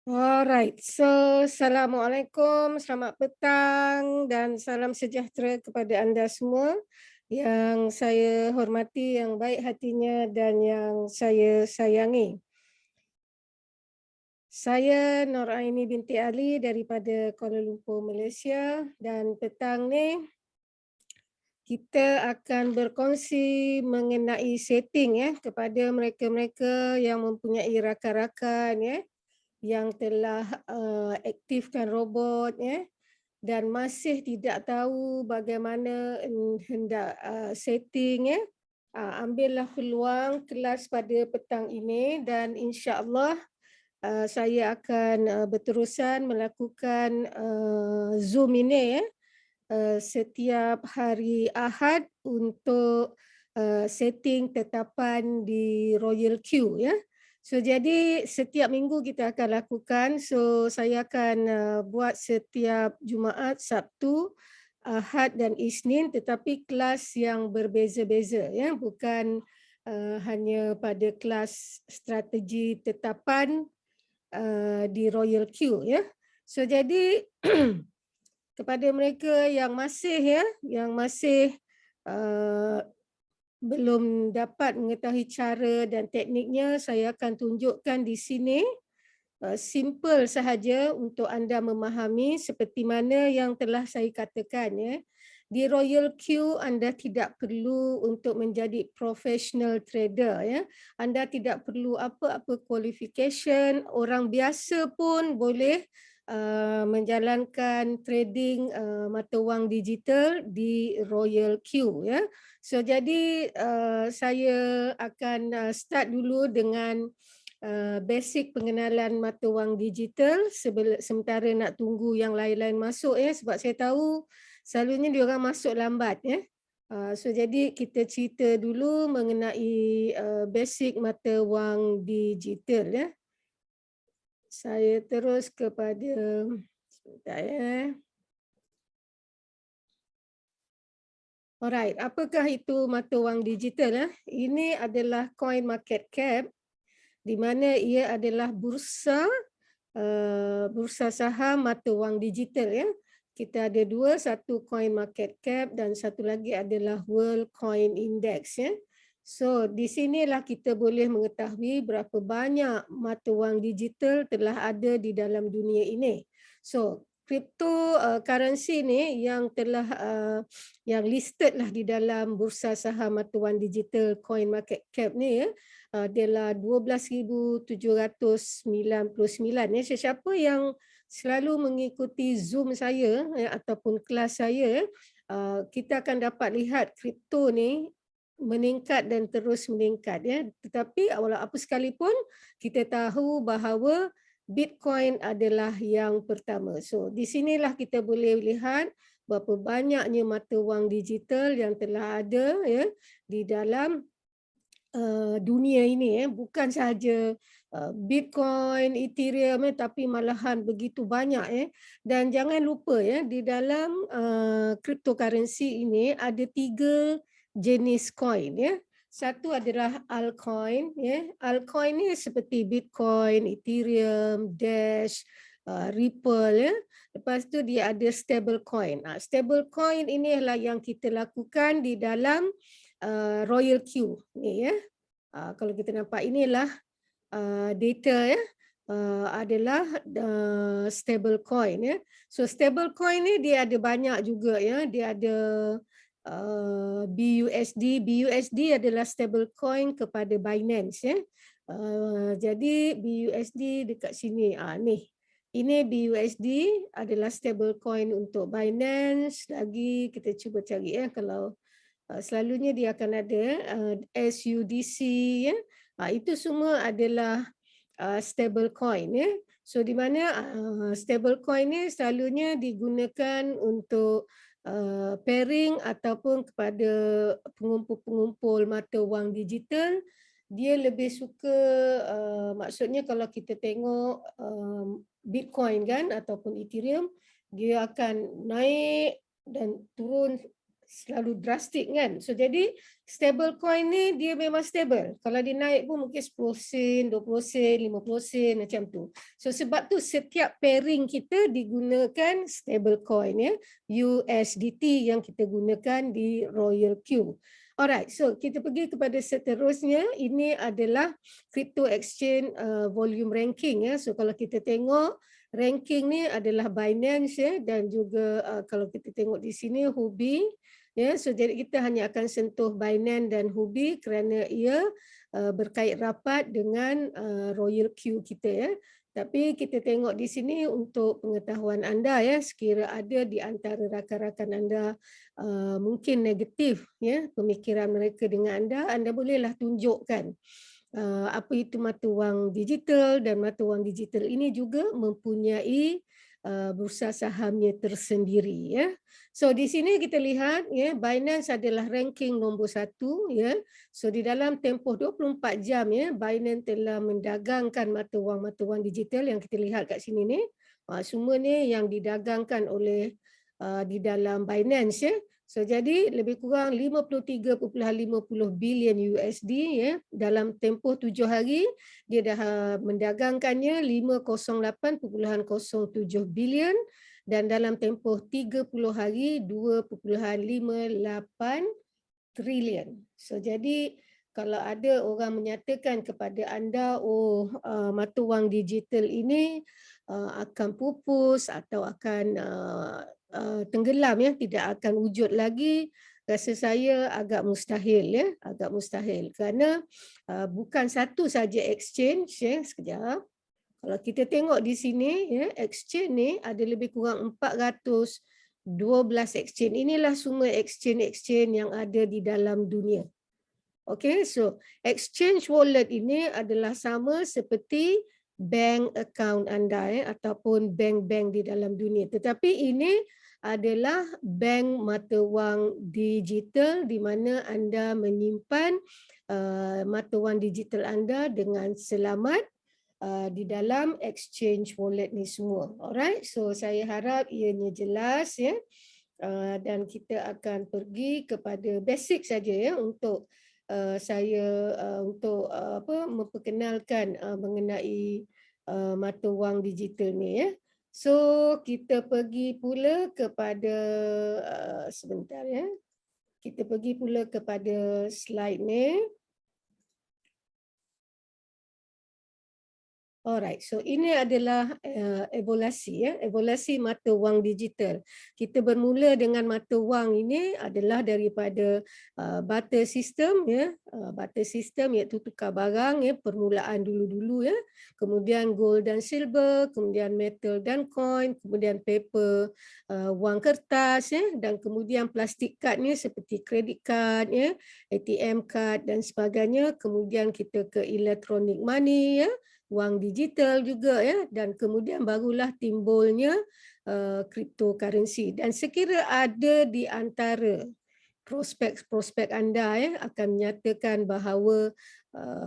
Alright, so Assalamualaikum, selamat petang dan salam sejahtera kepada anda semua yang saya hormati, yang baik hatinya dan yang saya sayangi. Saya Nur Aini binti Ali daripada Kuala Lumpur, Malaysia, dan petang ni kita akan berkongsi mengenai setting kepada mereka-mereka yang mempunyai rakan-rakan yang telah aktifkan robot dan masih tidak tahu bagaimana hendak setting ambillah peluang kelas pada petang ini dan insya-Allah saya akan berterusan melakukan Zoom ini setiap hari Ahad untuk setting tetapan di Royal Queue ya. So jadi setiap minggu kita akan lakukan. So saya akan buat setiap Jumaat, Sabtu, Ahad dan Isnin tetapi kelas yang berbeza-beza ya, bukan hanya pada kelas strategi tetapan di Royal Queue ya. So jadi kepada mereka yang masih uh, belum dapat mengetahui cara dan tekniknya, saya akan tunjukkan di sini simple sahaja untuk anda memahami seperti mana yang telah saya katakan ya. Di Royal Queue anda tidak perlu untuk menjadi professional trader ya. Anda tidak perlu apa-apa qualification, orang biasa pun boleh menjalankan trading mata wang digital di Royal Queue ya. So jadi saya akan start dulu dengan basic pengenalan mata wang digital sementara nak tunggu yang lain-lain masuk ya, sebab saya tahu selalunya diorang masuk lambat ya. So jadi kita cerita dulu mengenai basic mata wang digital ya. Saya terus kepada sebentar ya. Alright, apakah itu mata wang digital? Ini adalah coin market cap di mana ia adalah bursa saham mata wang digital ya. Kita ada dua, satu coin market cap dan satu lagi adalah World Coin Index ya. So di sinilah kita boleh mengetahui berapa banyak mata wang digital telah ada di dalam dunia ini. So cryptocurrency ni yang telah yang listed lah di dalam bursa saham mata wang digital coin market cap ni ya, adalah 12,799 ya. Sesiapa yang selalu mengikuti Zoom saya ataupun kelas saya, kita akan dapat lihat kripto ni meningkat dan terus meningkat ya. Tetapi walau apa sekalipun kita tahu bahawa Bitcoin adalah yang pertama. So di sinilah kita boleh lihat berapa banyaknya mata wang digital yang telah ada ya di dalam dunia ini bukan sahaja Bitcoin, Ethereum tapi malahan begitu banyak dan jangan lupa ya di dalam cryptocurrency ini ada 3 jenis coin ya. Satu adalah altcoin ya. Altcoin ni seperti Bitcoin, Ethereum, Dash, Ripple ya. Lepas tu dia ada stable coin. Stable coin ini adalah yang kita lakukan di dalam Royal Queue ni ya. Kalau kita nampak inilah data ya, adalah stable coin ya. So stable coin ni dia ada banyak juga ya. Dia ada BUSD. BUSD adalah stable coin kepada Binance ya. Jadi BUSD dekat sini ni. Ini BUSD adalah stable coin untuk Binance. Lagi kita cuba cari ya, kalau selalunya dia akan ada SUDC ya. Itu semua adalah stable coin ya. So di mana stable coin ni selalunya digunakan untuk pairing ataupun kepada pengumpul-pengumpul mata wang digital. Dia lebih suka maksudnya kalau kita tengok Bitcoin kan ataupun Ethereum, dia akan naik dan turun selalu drastik kan. So jadi stable coin ni dia memang stable. Kalau dia naik pun mungkin 10 sen, 20 sen, 50 sen macam tu. So sebab tu setiap pairing kita digunakan stable coin ya, USDT yang kita gunakan di Royal Q. Alright, so kita pergi kepada seterusnya. Ini adalah crypto exchange volume ranking ya. So kalau kita tengok ranking ni adalah Binance ya, dan juga kalau kita tengok di sini Huobi ya. So jadi kita hanya akan sentuh Binance dan Huobi kerana ia berkait rapat dengan Royal Q kita ya. Tapi kita tengok di sini untuk pengetahuan anda ya, sekira ada di antara rakan-rakan anda mungkin negatif ya pemikiran mereka dengan anda bolehlah tunjukkan apa itu mata wang digital, dan mata wang digital ini juga mempunyai bursa sahamnya tersendiri ya. So di sini kita lihat ya, Binance adalah ranking nombor 1 ya. So di dalam tempoh 24 jam ya, Binance telah mendagangkan mata wang digital yang kita lihat kat sini ni. Semua ni yang didagangkan oleh di dalam Binance ya. So jadi lebih kurang 53.50 bilion USD ya, dalam tempoh 7 hari dia dah mendagangkannya 508.07 bilion, dan dalam tempoh 30 hari 2.58 trilion. So jadi kalau ada orang menyatakan kepada anda mata wang digital ini akan pupus atau akan tenggelam ya, tidak akan wujud lagi, rasa saya agak mustahil ya, agak mustahil kerana bukan satu saja exchange ya. Sekejap, kalau kita tengok di sini ya, exchange ni ada lebih kurang 412 exchange. Inilah semua exchange yang ada di dalam dunia. Okay, so exchange wallet ini adalah sama seperti bank account anda ya, ataupun bank-bank di dalam dunia. Tetapi ini adalah bank mata wang digital di mana anda menyimpan mata wang digital anda dengan selamat di dalam exchange wallet ni semua. Alright, so saya harap ianya jelas ya. Dan kita akan pergi kepada basic saja ya untuk saya untuk memperkenalkan mengenai mata wang digital ni ya. So kita pergi pula kepada sebentar ya. Kita pergi pula kepada slide ni. Alright, so ini adalah evaluasi ya, evaluasi mata wang digital. Kita bermula dengan mata wang ini adalah daripada barter system ya, barter system iaitu tukar barang ya, permulaan dulu-dulu ya. Kemudian gold dan silver, kemudian metal dan coin, kemudian paper, wang kertas ya, dan kemudian plastik kad ni seperti credit card ya, ATM card dan sebagainya. Kemudian kita ke electronic money ya, wang digital juga ya, dan kemudian barulah timbulnya cryptocurrency. Dan sekira ada di antara prospek anda ya akan menyatakan bahawa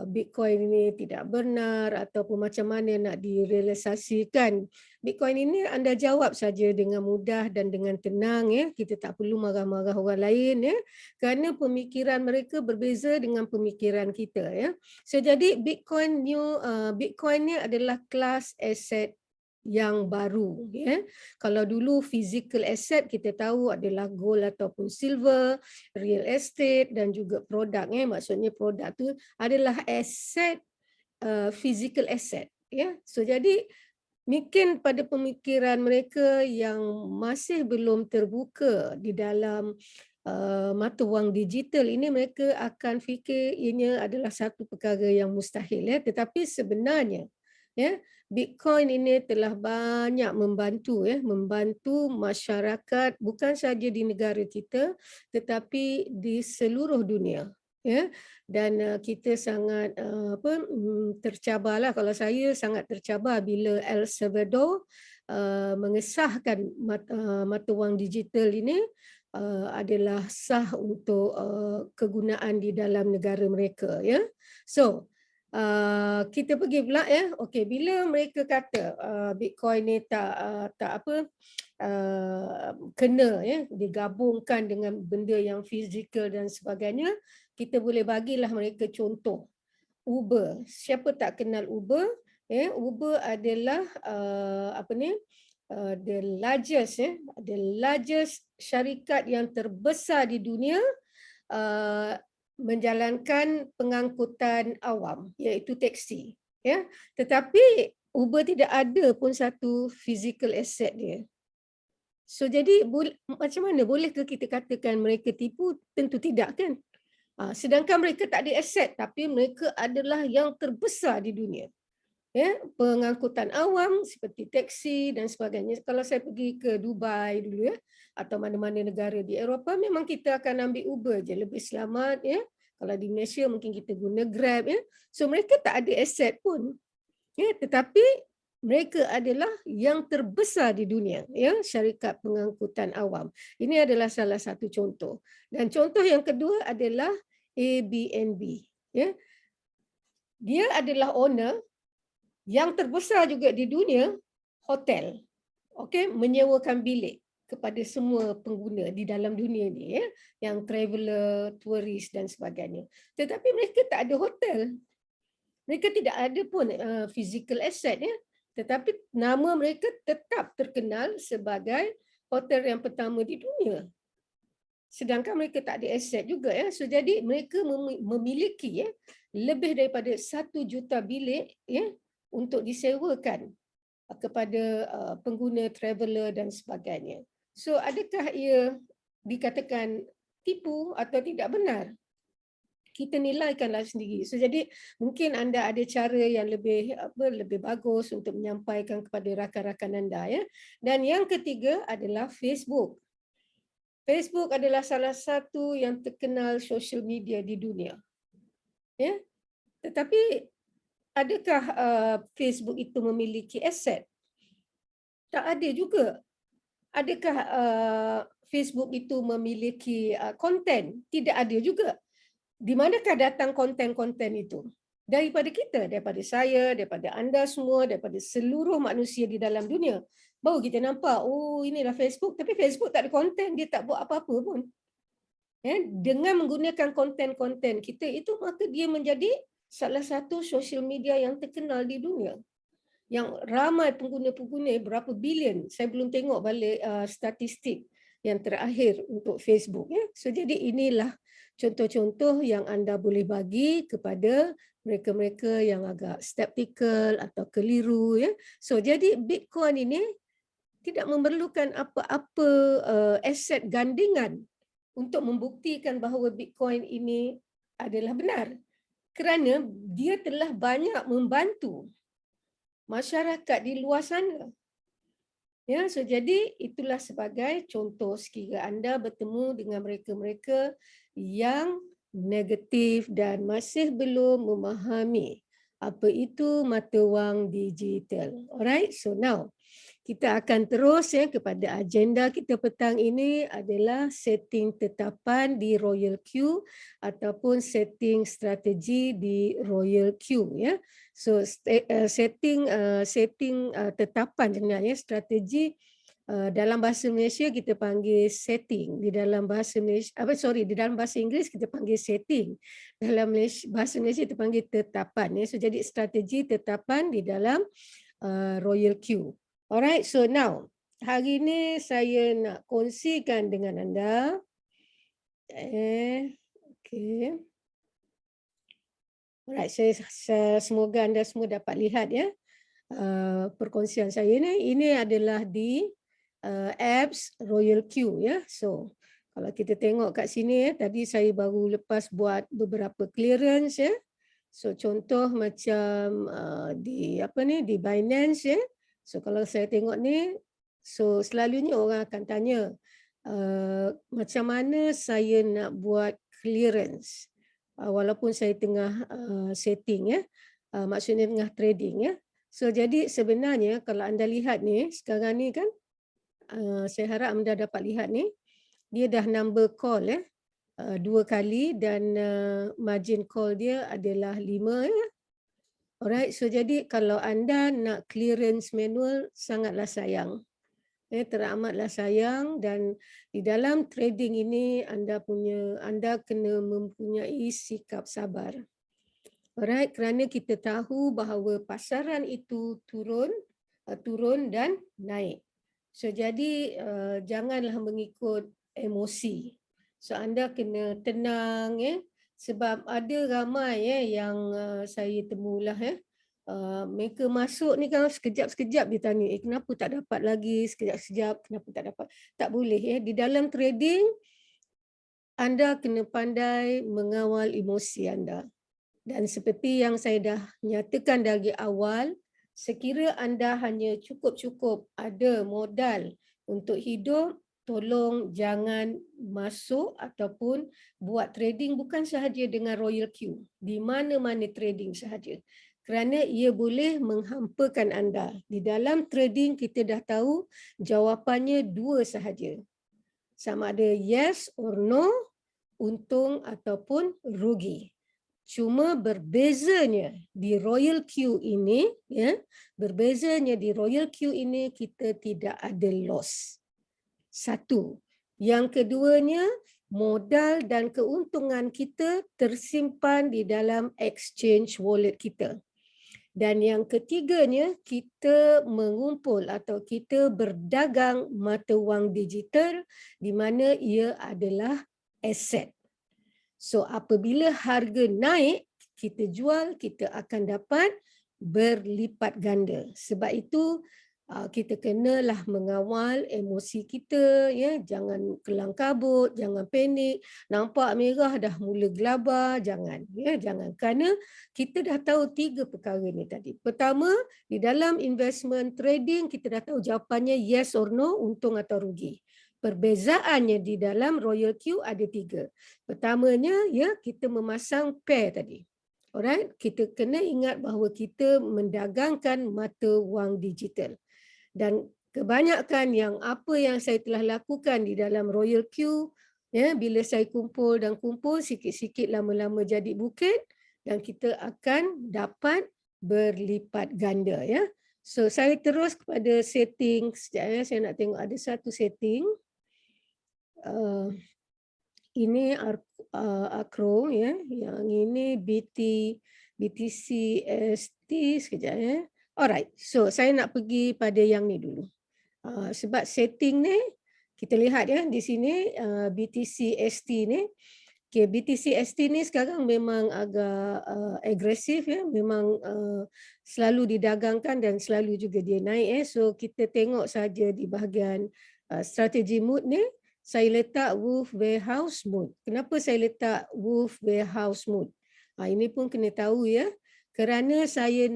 Bitcoin ini tidak benar ataupun macam mana nak direalisasikan Bitcoin ini, anda jawab saja dengan mudah dan dengan tenang ya. Kita tak perlu marah-marah orang lain ya, kerana pemikiran mereka berbeza dengan pemikiran kita ya. So jadi Bitcoin ni adalah kelas aset yang baru ya. Kalau dulu physical asset kita tahu adalah gold ataupun silver, real estate dan juga produk ya. Maksudnya produk tu adalah aset, physical asset ya. So jadi mungkin pada pemikiran mereka yang masih belum terbuka di dalam mata wang digital ini, mereka akan fikir ianya adalah satu perkara yang mustahil ya. Tetapi sebenarnya ya, Bitcoin ini telah banyak membantu ya, membantu masyarakat bukan saja di negara kita tetapi di seluruh dunia ya. Dan kita sangat tercabarlah, kalau saya sangat tercabar bila El Salvador mengesahkan mata wang digital ini adalah sah untuk kegunaan di dalam negara mereka ya. So kita pergi pula ya, okey bila mereka kata Bitcoin ni kena ya digabungkan dengan benda yang fizikal dan sebagainya, kita boleh bagilah mereka contoh. Uber, siapa tak kenal Uber? Uber adalah the largest syarikat yang terbesar di dunia menjalankan pengangkutan awam, iaitu teksi. Ya, tetapi Uber tidak ada pun satu physical asset dia. So jadi macam mana bolehkah kita katakan mereka tipu? Tentu tidak kan. Sedangkan mereka tak ada aset tapi mereka adalah yang terbesar di dunia. Ya, pengangkutan awam seperti teksi dan sebagainya. Kalau saya pergi ke Dubai dulu ya atau mana-mana negara di Eropah memang kita akan ambil Uber je lebih selamat ya. Kalau di Malaysia mungkin kita guna Grab ya. So mereka tak ada aset pun. Ya, tetapi mereka adalah yang terbesar di dunia ya, syarikat pengangkutan awam. Ini adalah salah satu contoh. Dan contoh yang kedua adalah Airbnb ya. Dia adalah owner yang terbesar juga di dunia hotel. Okey, menyewakan bilik kepada semua pengguna di dalam dunia ni ya, yang traveller, turis dan sebagainya. Tetapi mereka tak ada hotel. Mereka tidak ada pun physical asset ya. Tetapi nama mereka tetap terkenal sebagai hotel yang pertama di dunia. Sedangkan mereka tak ada aset juga ya. So jadi mereka memiliki ya lebih daripada 1 juta bilik ya untuk disewakan kepada pengguna traveller dan sebagainya. So adakah ia dikatakan tipu atau tidak benar? Kita nilaikanlah sendiri. So jadi mungkin anda ada cara yang lebih bagus untuk menyampaikan kepada rakan-rakan anda ya. Dan yang ketiga adalah Facebook. Facebook adalah salah satu yang terkenal social media di dunia. Ya. Tetapi adakah Facebook itu memiliki aset? Tak ada juga. Adakah Facebook itu memiliki konten? Tidak ada juga. Di manakah datang konten-konten itu? Daripada kita, daripada saya, daripada anda semua, daripada seluruh manusia di dalam dunia. Baru kita nampak, oh inilah Facebook. Tapi Facebook tak ada konten, dia tak buat apa-apa pun. Ya, dengan menggunakan konten-konten kita itu, maka dia menjadi salah satu social media yang terkenal di dunia. Yang ramai pengguna-pengguna, berapa bilion. Saya belum tengok balik statistik yang terakhir untuk Facebook. Ya. So jadi inilah contoh-contoh yang anda boleh bagi kepada mereka-mereka yang agak skeptikal atau keliru ya. So jadi Bitcoin ini tidak memerlukan apa-apa aset gandingan untuk membuktikan bahawa Bitcoin ini adalah benar. Kerana dia telah banyak membantu masyarakat di luar sana. Ya, so jadi itulah sebagai contoh sekiranya anda bertemu dengan mereka-mereka yang negatif dan masih belum memahami apa itu mata wang digital. Alright, so now kita akan terus ya kepada agenda kita petang ini adalah setting tetapan di Royal Queue ataupun setting strategi di Royal Queue ya. So setting tetapan sebenarnya strategi dalam bahasa Malaysia kita panggil setting, di dalam bahasa Malaysia di dalam bahasa Inggeris kita panggil setting. Dalam bahasa Malaysia kita panggil tetapan ya. So jadi strategi tetapan di dalam Royal Queue. Alright, so now hari ini saya nak kongsikan dengan anda. Okay. Alright, saya semoga anda semua dapat lihat ya perkongsian saya ni. Ini adalah di apps Royal Queue ya. So kalau kita tengok kat sini ya, tadi saya baru lepas buat beberapa clearance ya. So contoh macam di Binance ya. So kalau saya tengok ni, so selalunya orang akan tanya macam mana saya nak buat clearance walaupun saya tengah setting ya, maksudnya tengah trading ya. So jadi sebenarnya kalau anda lihat ni sekarang ni kan, saya harap anda dapat lihat ni, dia dah number call ya, 2 kali dan margin call dia adalah 5 ya. Alright, so jadi kalau anda nak clearance manual, sangatlah sayang. Teramatlah sayang, dan di dalam trading ini anda kena mempunyai sikap sabar. Alright, kerana kita tahu bahawa pasaran itu turun dan naik. So jadi janganlah mengikut emosi. So anda kena tenang, sebab ada ramai yang saya temulah, mereka masuk ni kan sekejap-sekejap dia tanya, kenapa tak dapat lagi, sekejap-sekejap kenapa tak dapat. Tak boleh. Di dalam trading anda kena pandai mengawal emosi anda. Dan seperti yang saya dah nyatakan dari awal, sekira anda hanya cukup-cukup ada modal untuk hidup, tolong jangan masuk ataupun buat trading bukan sahaja dengan Royal Q, di mana-mana trading sahaja. Kerana ia boleh menghampakan anda. Di dalam trading kita dah tahu jawapannya dua sahaja. Sama ada yes or no, untung ataupun rugi. Cuma berbezanya di Royal Q ini, berbezanya di Royal Q ini kita tidak ada loss. Satu. Yang keduanya, modal dan keuntungan kita tersimpan di dalam exchange wallet kita. Dan yang ketiganya, kita mengumpul atau kita berdagang mata wang digital di mana ia adalah aset. So apabila harga naik, kita jual, kita akan dapat berlipat ganda. Sebab itu kita kenalah mengawal emosi kita, jangan kelang kabut, jangan panik, nampak merah dah mula gelabah, jangan. Kerana kita dah tahu tiga perkara ni tadi. Pertama, di dalam investment trading kita dah tahu jawapannya yes or no, untung atau rugi. Perbezaannya di dalam Royal Q ada tiga. Pertamanya, kita memasang pair tadi. Alright, kita kena ingat bahawa kita mendagangkan mata wang digital. Dan kebanyakan apa yang saya telah lakukan di dalam Royal Q, bila saya kumpul dan kumpul, sikit-sikit lama-lama jadi bukit dan kita akan dapat berlipat ganda. So saya terus kepada setting. Sekejap, saya nak tengok ada satu setting. Ini Acro, yang ini BTC ST, sekejap. Alright, so saya nak pergi pada yang ni dulu. Sebab setting ni kita lihat di sini BTC ST ni. Okay, BTC ST ni sekarang memang agak agresif, memang selalu didagangkan dan selalu juga dia naik. So kita tengok saja di bahagian strategi mood ni. Saya letak Wolf Warehouse Mode. Kenapa saya letak Wolf Warehouse Mode? Ini pun kena tahu kerana saya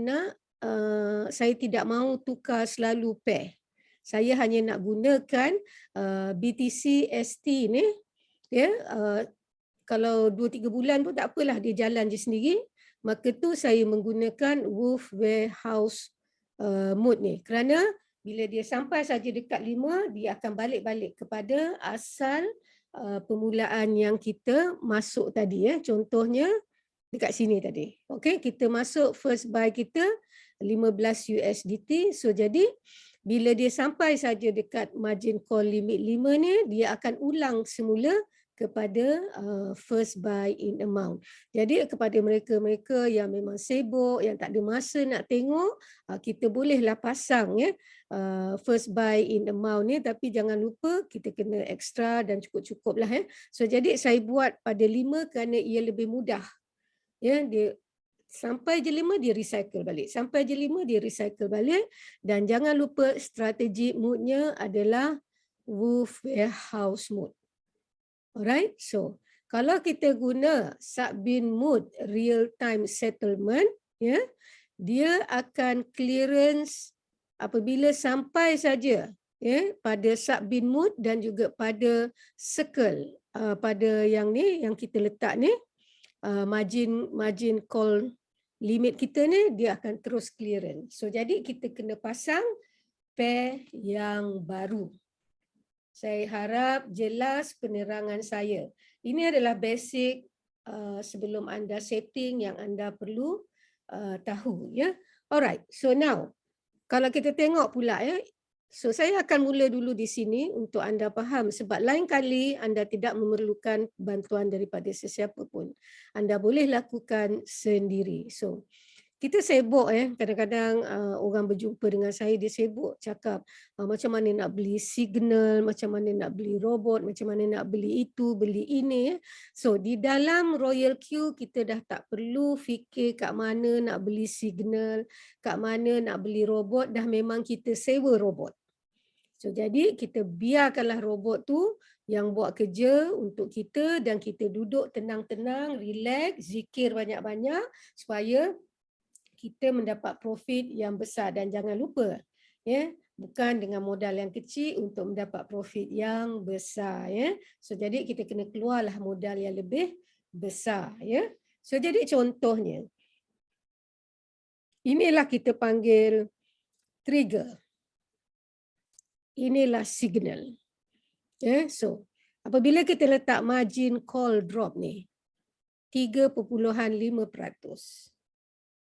tidak mahu tukar selalu pair. Saya hanya nak gunakan BTC ST ni, kalau 2-3 bulan pun tak apalah, dia jalan je sendiri. Maka tu saya menggunakan Wolf Warehouse Mode ni. Kerana bila dia sampai saja dekat 5, dia akan balik-balik kepada asal permulaan yang kita masuk tadi. Contohnya dekat sini tadi. Okey, kita masuk first buy kita 15 USDT. So jadi bila dia sampai saja dekat margin call limit 5 ni, dia akan ulang semula kepada first buy in amount. Jadi kepada mereka-mereka yang memang sibuk, yang tak ada masa nak tengok, kita bolehlah pasang first buy in amount ni, tapi jangan lupa kita kena extra dan cukup-cukup lah. So jadi saya buat pada 5 kerana ia lebih mudah. Dia sampai je 5 dia recycle balik. Sampai je 5 dia recycle balik. Dan jangan lupa strategi mood-nya adalah Wolf Warehouse Mode. Alright, so kalau kita guna Subin Mode Real Time Settlement, dia akan clearance apabila sampai saja pada Subin Mode dan juga pada circle, pada yang ni yang kita letak ni, margin call limit kita ni, dia akan terus clearance. So jadi kita kena pasang pair yang baru. Saya harap jelas penerangan saya. Ini adalah basic sebelum anda setting yang anda perlu tahu, ya. Alright, so now kalau kita tengok pula, ya, so saya akan mula dulu di sini untuk anda faham, sebab lain kali anda tidak memerlukan bantuan daripada sesiapa pun. Anda boleh lakukan sendiri. So kita sibuk, kadang-kadang orang berjumpa dengan saya, dia sibuk cakap macam mana nak beli signal, macam mana nak beli robot, macam mana nak beli itu, beli ini, ya. So di dalam Royal Q kita dah tak perlu fikir kat mana nak beli signal, kat mana nak beli robot, dah memang kita sewa robot. So jadi kita biarkanlah robot tu yang buat kerja untuk kita dan kita duduk tenang-tenang, relax, zikir banyak-banyak supaya kita mendapat profit yang besar. Dan jangan lupa, ya, bukan dengan modal yang kecil untuk mendapat profit yang besar, ya. So jadi kita kena keluarlah modal yang lebih besar, ya. So jadi contohnya, inilah kita panggil trigger. Inilah signal. Ya, so apabila kita letak margin call drop ni 3.5%.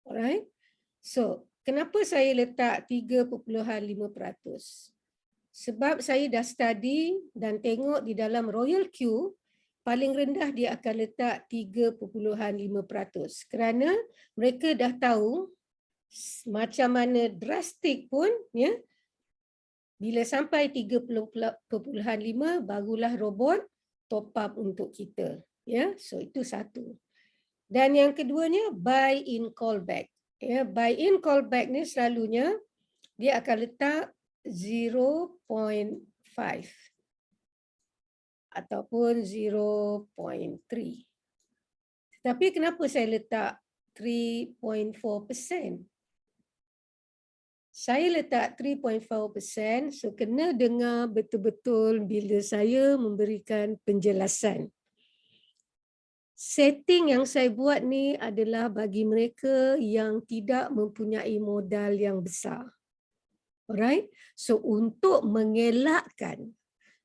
Alright. So, kenapa saya letak 3.5%? Sebab saya dah study dan tengok di dalam Royal Q, paling rendah dia akan letak 3.5%. Kerana mereka dah tahu macam mana drastik pun, ya, bila sampai 3.5 barulah robot top up untuk kita. Ya, so itu satu. Dan yang keduanya, buy in callback. Ya, buy in callback ni selalunya dia akan letak 0.5 ataupun 0.3. Tetapi kenapa saya letak 3.4%? Saya letak 3.4%, so kena dengar betul-betul bila saya memberikan penjelasan. Setting yang saya buat ni adalah bagi mereka yang tidak mempunyai modal yang besar. Alright? So untuk mengelakkan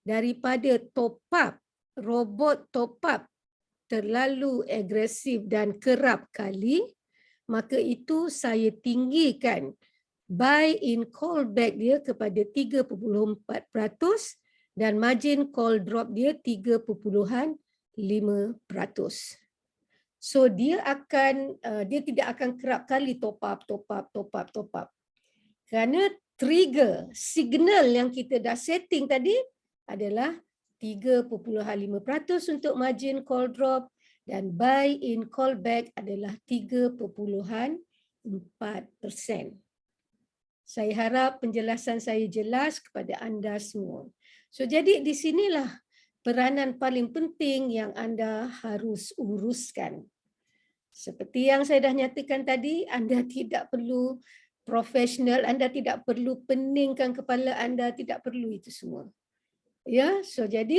daripada top up, robot top up terlalu agresif dan kerap kali, maka itu saya tinggikan buy in call back dia kepada 3.4% dan margin call drop dia 3.5%. So dia tidak akan kerap kali top up. Kerana trigger signal yang kita dah setting tadi adalah 3.5% untuk margin call drop dan buy in call back adalah 3.4%. Saya harap penjelasan saya jelas kepada anda semua. So jadi di sinilah peranan paling penting yang anda harus uruskan. Seperti yang saya dah nyatakan tadi, anda tidak perlu profesional, anda tidak perlu peningkan kepala anda, tidak perlu itu semua. Ya, so jadi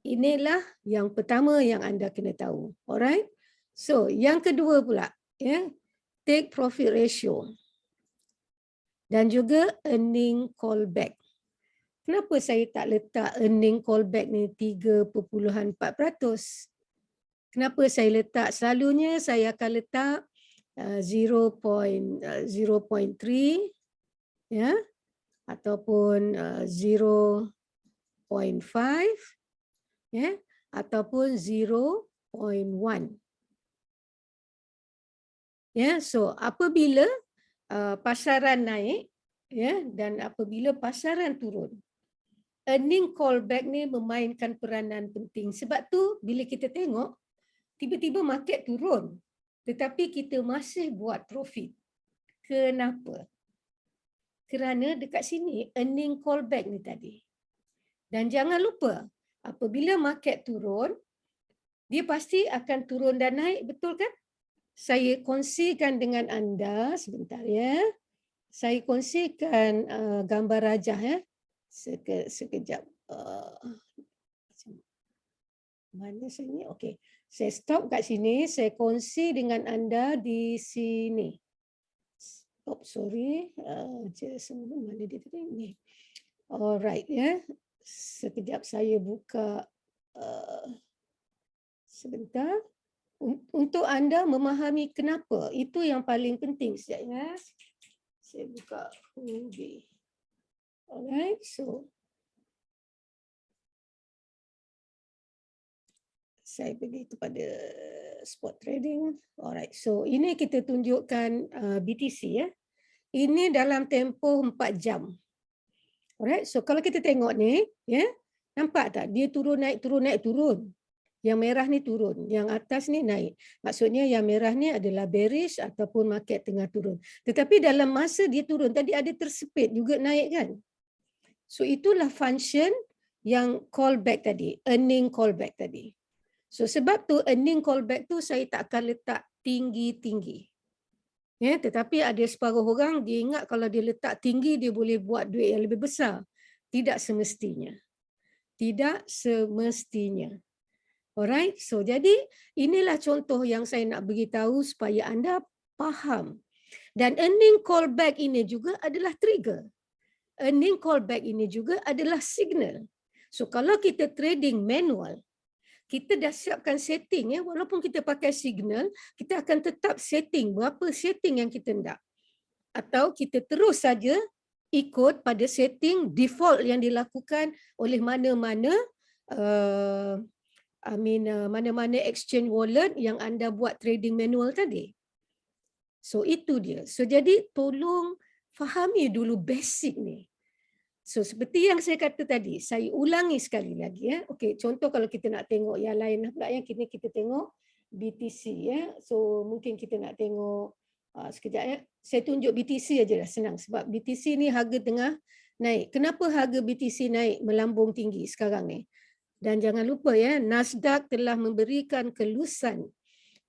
inilah yang pertama yang anda kena tahu. Alright? So yang kedua pula, ya, take profit ratio dan juga earning callback. Kenapa saya tak letak earning callback ni 3.4%? Kenapa saya letak? Selalunya saya akan letak 0.3, ya, ataupun 0.5, ya, ataupun 0.1. Ya, so apabila pasaran naik, ya, dan apabila pasaran turun, earning callback ni memainkan peranan penting. Sebab tu bila kita tengok tiba-tiba market turun tetapi kita masih buat profit. Kenapa? Kerana dekat sini earning callback ni tadi. Dan jangan lupa apabila market turun dia pasti akan turun dan naik, betul kan? Saya kongsikan dengan anda sebentar, ya. Saya kongsikan gambar rajah, ya. Sekejap. Mana saya ni? Okey. Saya stop kat sini, saya kongsi dengan anda di sini. Stop, sorry. Mana dia tadi? Ni. Alright, ya. Sekejap saya buka sebentar. Untuk anda memahami kenapa, itu yang paling penting. Sekejap ya. Saya buka Hubi. Alright, so saya pergi kepada spot trading. Alright, so ini kita tunjukkan BTC ya. Ini dalam tempoh 4 jam. Alright, so kalau kita tengok ni, ya, nampak tak? Dia turun naik turun naik turun. Yang merah ni turun, yang atas ni naik. Maksudnya yang merah ni adalah bearish ataupun market tengah turun. Tetapi dalam masa dia turun, tadi ada tersepit juga naik kan? So itulah function yang callback tadi, earning callback tadi. So sebab tu earning callback tu saya tak akan letak tinggi-tinggi. Ya, tetapi ada separuh orang dia ingat kalau dia letak tinggi dia boleh buat duit yang lebih besar. Tidak semestinya. Tidak semestinya. Alright, so jadi inilah contoh yang saya nak beritahu supaya anda faham. Dan earning callback ini juga adalah trigger. Earning callback ini juga adalah signal. So kalau kita trading manual, kita dah siapkan setting ya, walaupun kita pakai signal, kita akan tetap setting berapa setting yang kita nak. Atau kita terus saja ikut pada setting default yang dilakukan oleh mana-mana mana-mana exchange wallet yang anda buat trading manual tadi. So itu dia. So jadi tolong fahami dulu basic ni. So seperti yang saya kata tadi, saya ulangi sekali lagi ya. Okey, contoh kalau kita nak tengok yang lain pula yang kini kita tengok BTC ya. So mungkin kita nak tengok sekejap ya. Saya tunjuk BTC aja dah senang sebab BTC ni harga tengah naik. Kenapa harga BTC naik melambung tinggi sekarang ni? Dan jangan lupa ya, Nasdaq telah memberikan kelusan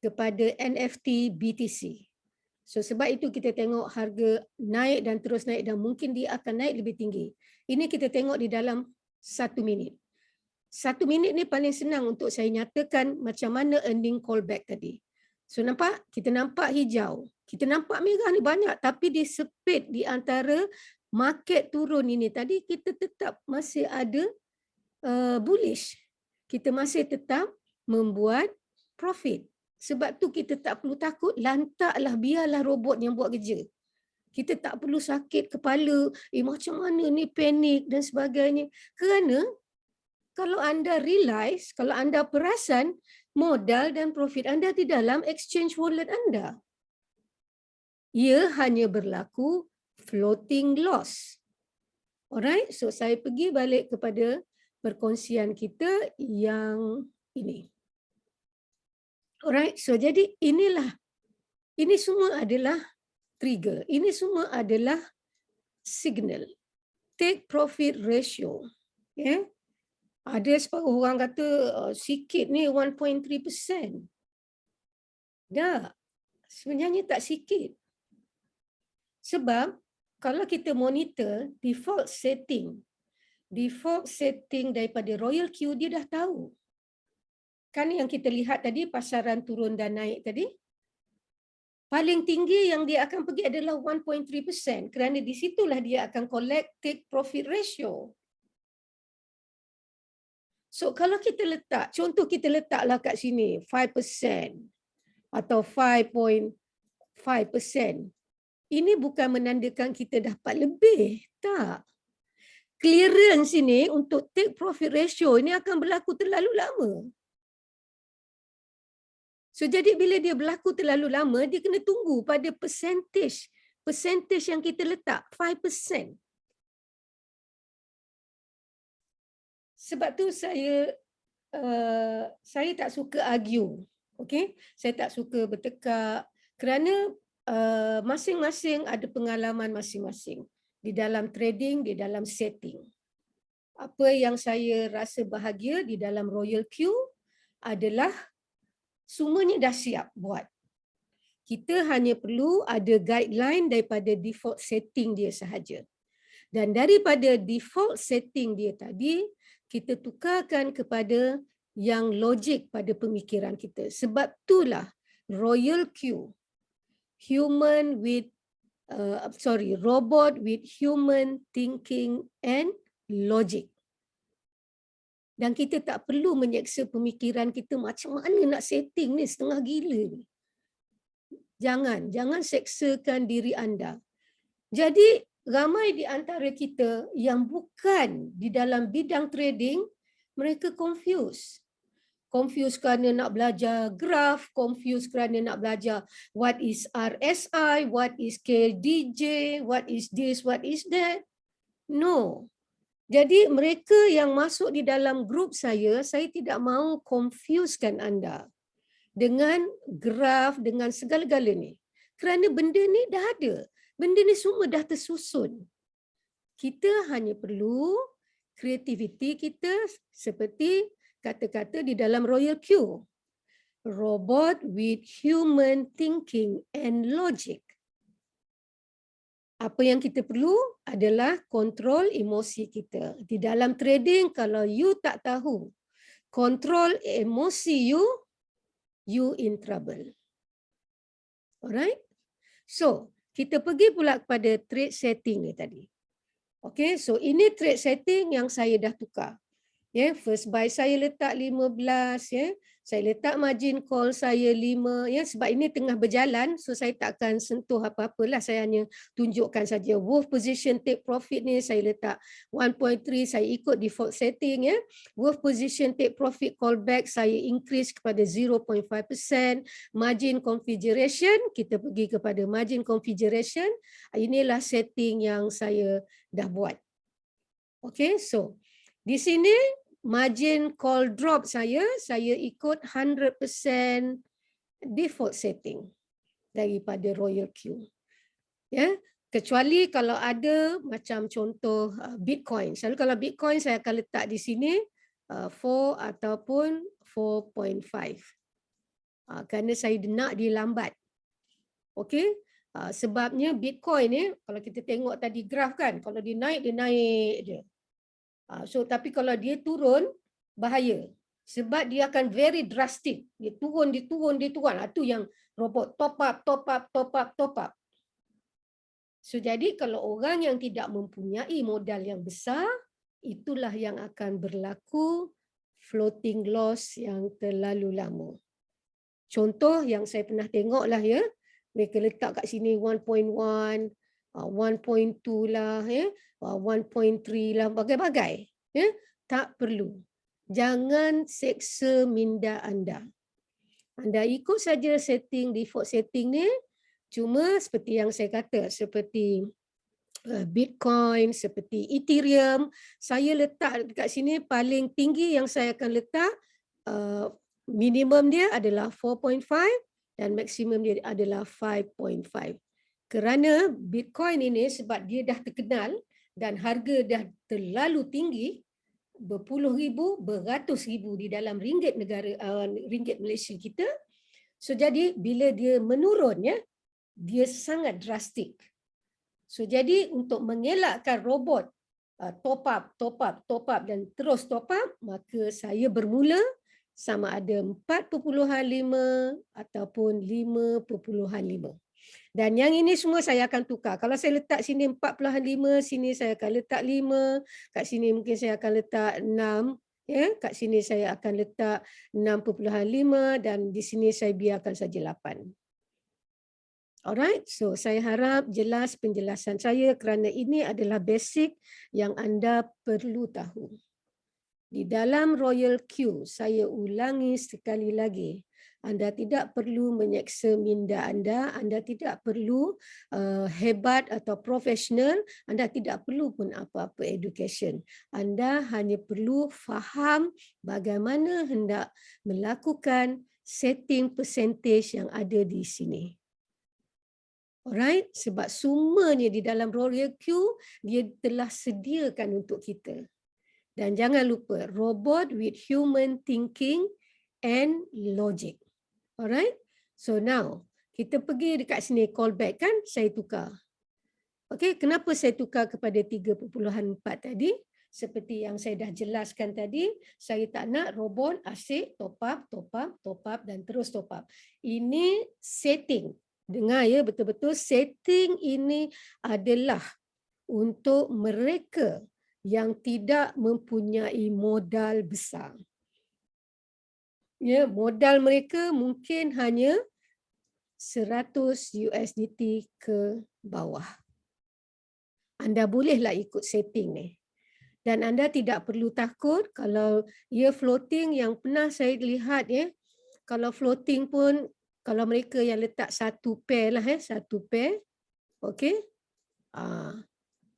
kepada NFT BTC. So sebab itu kita tengok harga naik dan terus naik dan mungkin dia akan naik lebih tinggi. Ini kita tengok di dalam 1 minit. 1 minit ni paling senang untuk saya nyatakan macam mana earning callback tadi. So nampak? Kita nampak hijau. Kita nampak merah ni banyak tapi dia sepit di antara market turun ini tadi kita tetap masih ada bullish. Kita masih tetap membuat profit. Sebab tu kita tak perlu takut, lantaklah biarlah robot yang buat kerja. Kita tak perlu sakit kepala, macam mana ni panik dan sebagainya. Kerana kalau anda realize, kalau anda perasan modal dan profit anda di dalam exchange wallet anda. Ia hanya berlaku floating loss. Alright, so saya pergi balik kepada perkongsian kita yang ini. Alright, so jadi inilah, ini semua adalah trigger. Ini semua adalah signal. Take profit ratio. Yeah. Ada separuh orang kata sikit ni 1.3%. Tak, sebenarnya tak sikit. Sebab kalau kita monitor default setting daripada Royal Q dia dah tahu. Kan yang kita lihat tadi pasaran turun dan naik tadi. Paling tinggi yang dia akan pergi adalah 1.3% kerana di situlah dia akan collect take profit ratio. So kalau kita letak, contoh kita letaklah kat sini 5% atau 5.5%. Ini bukan menandakan kita dapat lebih, tak. Clearance ini untuk take profit ratio ini akan berlaku terlalu lama. So jadi bila dia berlaku terlalu lama, dia kena tunggu pada percentage yang kita letak 5%. Sebab tu saya tak suka argue, okey? Saya tak suka bertekak kerana masing-masing ada pengalaman masing-masing di dalam trading, di dalam setting. Apa yang saya rasa bahagia di dalam Royal Q adalah semuanya dah siap buat. Kita hanya perlu ada guideline daripada default setting dia sahaja. Dan daripada default setting dia tadi, kita tukarkan kepada yang logik pada pemikiran kita. Sebab itulah Royal Q, robot with human thinking and logic. Dan kita tak perlu menyeksa pemikiran kita macam mana nak setting ni, setengah gila ni. Jangan seksakan diri anda. Jadi ramai di antara kita yang bukan di dalam bidang trading, mereka confused. Confused kerana nak belajar graf, confused kerana nak belajar what is RSI, what is KDJ, what is this, what is that. No. Jadi mereka yang masuk di dalam grup saya tidak mahu confusekan anda dengan graf, dengan segala-gala ni. Kerana benda ni dah ada. Benda ni semua dah tersusun. Kita hanya perlu kreativiti kita seperti kata-kata di dalam Royal Q. Robot with human thinking and logic. Apa yang kita perlu adalah kontrol emosi kita. Di dalam trading, kalau you tak tahu kontrol emosi you in trouble. Alright? So, kita pergi pula kepada trade setting ni tadi. Okay, so ini trade setting yang saya dah tukar. First buy saya letak 15, saya letak margin call saya 5, sebab ini tengah berjalan, so saya tak akan sentuh apa-apalah, saya hanya tunjukkan saja Wolf position take profit ni saya letak 1.3, saya ikut default setting. Wolf position take profit callback saya increase kepada 0.5%, margin configuration, kita pergi kepada margin configuration, inilah setting yang saya dah buat. Okay, so di sini margin call drop saya ikut 100% default setting daripada Royal Q. Kecuali kalau ada macam contoh Bitcoin. Selalu kalau Bitcoin saya akan letak di sini 4 ataupun 4.5. Kerana saya nak dia lambat. Okey? Sebabnya Bitcoin ni kalau kita tengok tadi graf kan, kalau dia naik je. So tapi kalau dia turun bahaya sebab dia akan very drastic. Dia turun. Itu yang robot top up. So jadi kalau orang yang tidak mempunyai modal yang besar, itulah yang akan berlaku floating loss yang terlalu lama. Contoh yang saya pernah tengok lah mereka letak kat sini 1.1, 1.2 lah 1.3 lah, bagai-bagai. Tak perlu. Jangan seksa minda anda. Anda ikut saja setting, default setting ni. Cuma seperti yang saya kata, seperti Bitcoin, seperti Ethereum, saya letak dekat sini paling tinggi yang saya akan letak, minimum dia adalah 4.5 dan maksimum dia adalah 5.5. Kerana Bitcoin ini sebab dia dah terkenal dan harga dah terlalu tinggi, berpuluh ribu, beratus ribu di dalam ringgit negara, ringgit Malaysia kita. So jadi bila dia menurun dia sangat drastik. So jadi untuk mengelakkan robot top up dan terus top up, maka saya bermula sama ada 4.5 ataupun 5.5. Dan yang ini semua saya akan tukar. Kalau saya letak sini 4.5, sini saya akan letak 5, kat sini mungkin saya akan letak 6, kat sini saya akan letak 6.5 dan di sini saya biarkan saja 8. Alright, so saya harap jelas penjelasan saya kerana ini adalah basic yang anda perlu tahu. Di dalam Royal Q, saya ulangi sekali lagi. Anda tidak perlu menyeksa minda anda tidak perlu hebat atau profesional, anda tidak perlu pun apa-apa education. Anda hanya perlu faham bagaimana hendak melakukan setting percentage yang ada di sini. Alright, sebab semuanya di dalam Royal Q, dia telah sediakan untuk kita. Dan jangan lupa, robot with human thinking and logic. Alright, so now kita pergi dekat sini callback kan, saya tukar. Okay, kenapa saya tukar kepada 3.4 tadi? Seperti yang saya dah jelaskan tadi, saya tak nak robot asyik top up dan terus top up. Ini setting. Dengar betul-betul setting ini adalah untuk mereka yang tidak mempunyai modal besar. Ya, modal mereka mungkin hanya 100 USDT ke bawah. Anda bolehlah ikut setting ni. Dan anda tidak perlu takut kalau ia floating. Yang pernah saya lihat ya, kalau floating pun, kalau mereka yang letak satu pair lah satu pair, okey.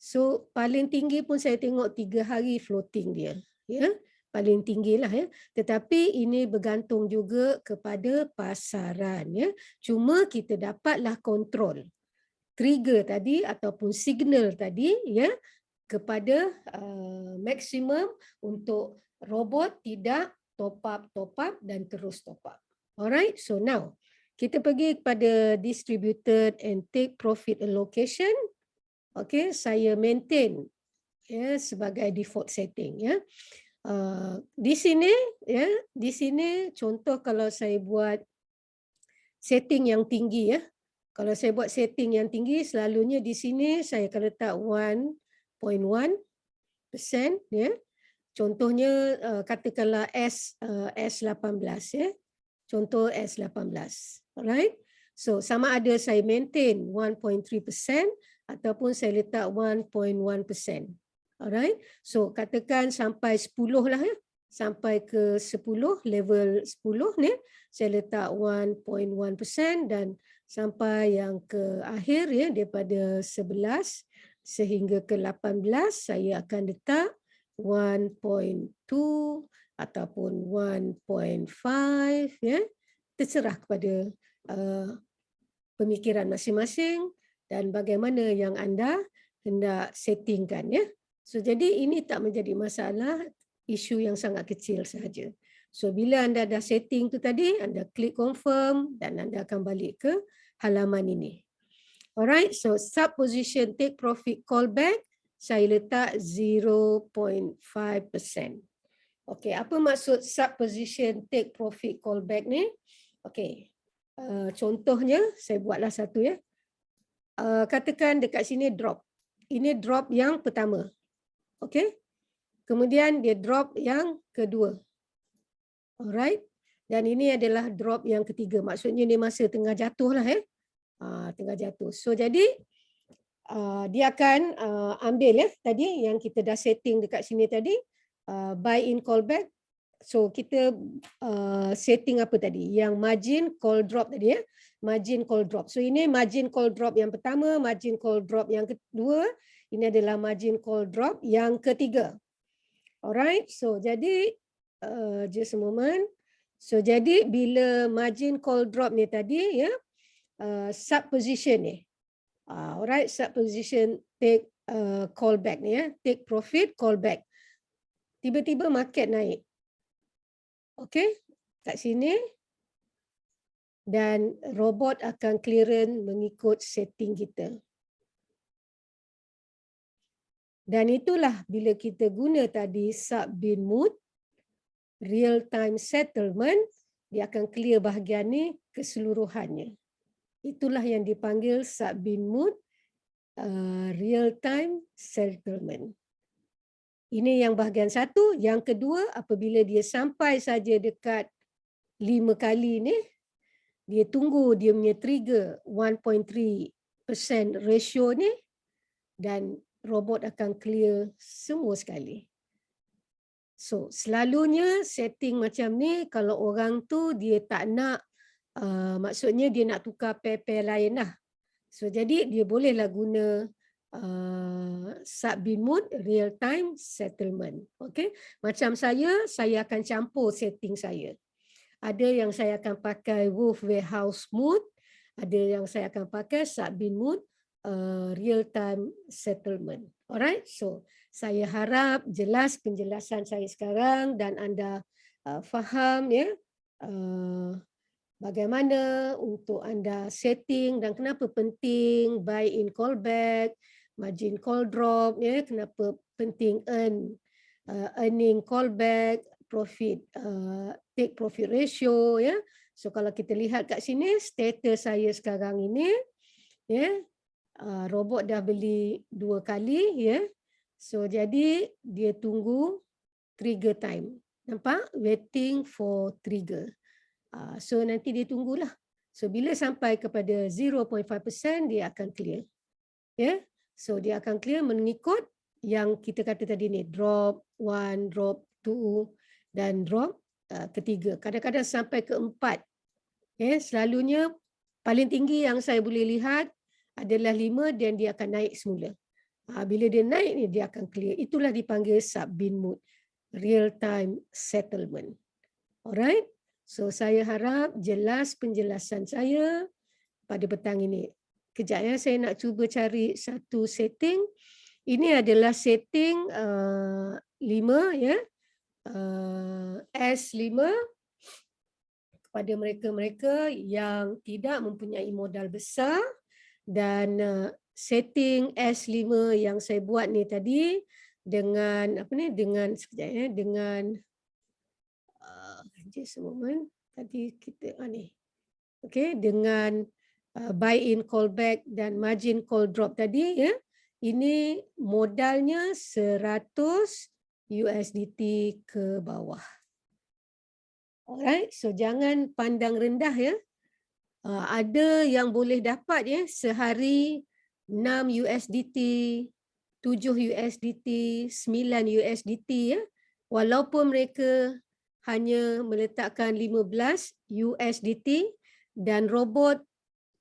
So paling tinggi pun saya tengok 3 hari floating dia, ya. Paling tinggilah ya. Tetapi ini bergantung juga kepada pasaran ya. Cuma kita dapatlah kontrol trigger tadi ataupun signal tadi ya, kepada maksimum untuk robot tidak top up dan terus top up. Alright, so now kita pergi kepada distributed and take profit allocation. Okay, saya maintain ya sebagai default setting ya. Di sini ya, di sini contoh kalau saya buat setting yang tinggi ya. Kalau saya buat setting yang tinggi, selalunya di sini saya akan letak 1.1% ya. Contohnya katakanlah S18 ya. Contoh S18. Alright. So sama ada saya maintain 1.3% ataupun saya letak 1.1%. Alright. So katakan sampai 10 lah ya. Sampai ke 10, level 10 ni saya letak 1.1% dan sampai yang ke akhir ya, daripada 11 sehingga ke 18 saya akan letak 1.2 ataupun 1.5 ya. Terserah kepada pemikiran masing-masing dan bagaimana yang anda hendak settingkan ya. So jadi ini tak menjadi masalah, isu yang sangat kecil sahaja. So bila anda dah setting tu tadi, anda klik confirm dan anda akan balik ke halaman ini. Alright, so sub position take profit callback saya letak 0.5%. Okey, apa maksud sub position take profit callback ni? Okey. Contohnya saya buatlah satu ya. Katakan dekat sini drop. Ini drop yang pertama. Okey. Kemudian dia drop yang kedua. Alright. Dan ini adalah drop yang ketiga. Maksudnya dia masa tengah jatuh lah ya. Tengah jatuh. So jadi dia akan ambil ya tadi yang kita dah setting dekat sini tadi, buy in callback. So kita setting apa tadi? Yang margin call drop tadi ya. Margin call drop. So ini margin call drop yang pertama, margin call drop yang kedua, ini adalah margin call drop yang ketiga. Alright, so jadi just a moment. So jadi bila margin call drop ni tadi ya, sub position ni. Alright, sub position take callback ni ya, take profit callback. Tiba-tiba market naik. Okey, kat sini. Dan robot akan clearance mengikut setting kita. Dan itulah bila kita guna tadi sub-bin mode, real time settlement, dia akan clear bahagian ni keseluruhannya. Itulah yang dipanggil sub-bin mode, real time settlement. Ini yang bahagian satu. Yang kedua, apabila dia sampai saja dekat 5 kali ni, dia tunggu dia punya trigger 1.3% ratio ni dan robot akan clear semua sekali. So, selalunya setting macam ni kalau orang tu dia tak nak, maksudnya dia nak tukar pair-pair lain lah. So, jadi dia bolehlah guna sub-bin mode real time settlement. Okay? Macam saya akan campur setting saya. Ada yang saya akan pakai Wolf Warehouse mode, ada yang saya akan pakai sub-bin mode real time settlement. Alright, so saya harap jelas penjelasan saya sekarang dan anda faham ya bagaimana untuk anda setting dan kenapa penting buy in callback, margin call drop ya, kenapa penting earning callback, profit take profit ratio ya. So kalau kita lihat kat sini status saya sekarang ini ya, robot dah beli 2 kali ya. So jadi dia tunggu trigger time. Nampak? Waiting for trigger. So nanti dia tunggulah. So bila sampai kepada 0.5% dia akan clear. Ya. So dia akan clear mengikut yang kita kata tadi ni, drop 1, drop 2 dan drop ketiga. Kadang-kadang sampai ke 4. Ya, selalunya paling tinggi yang saya boleh lihat adalah 5 dan dia akan naik semula. Bila dia naik ni dia akan clear. Itulah dipanggil sub-bin mode, real time settlement. Alright. So saya harap jelas penjelasan saya pada petang ini. Kejap ya, saya nak cuba cari satu setting. Ini adalah setting 5 ya. S5 kepada mereka-mereka yang tidak mempunyai modal besar, dan setting S5 yang saya buat ni tadi dengan apa ni, dengan sekejap ya, dengan just a moment, tadi kita ni. Okey, dengan buy in call back dan margin call drop tadi ya. Ini modalnya 100 USDT ke bawah. Alright, so jangan pandang rendah ya. Ada yang boleh dapat ya sehari 6 USDT, 7 USDT, 9 USDT ya. Walaupun mereka hanya meletakkan 15 USDT dan robot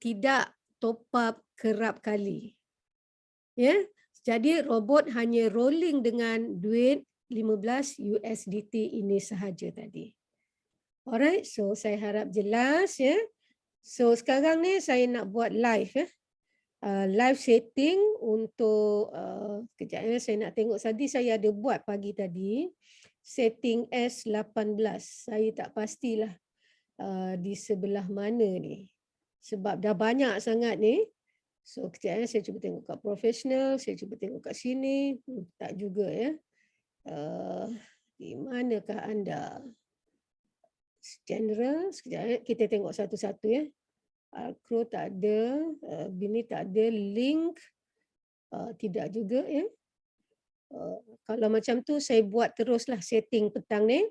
tidak top up kerap kali. Ya. Jadi robot hanya rolling dengan duit 15 USDT ini sahaja tadi. Alright, so saya harap jelas ya. So sekarang ni saya nak buat live ya. Live setting untuk kejap ya, saya nak tengok tadi saya ada buat pagi tadi setting S18. Saya tak pastilah di sebelah mana ni. Sebab dah banyak sangat ni. So kejap ya, saya cuba tengok kat professional, saya cuba tengok kat sini. Tak juga ya. Di manakah anda? General, sekejap ya. Kita tengok satu-satu ya. Acro tak ada, Bini tak ada, link tidak juga ya. Kalau macam tu saya buat teruslah setting petang ni.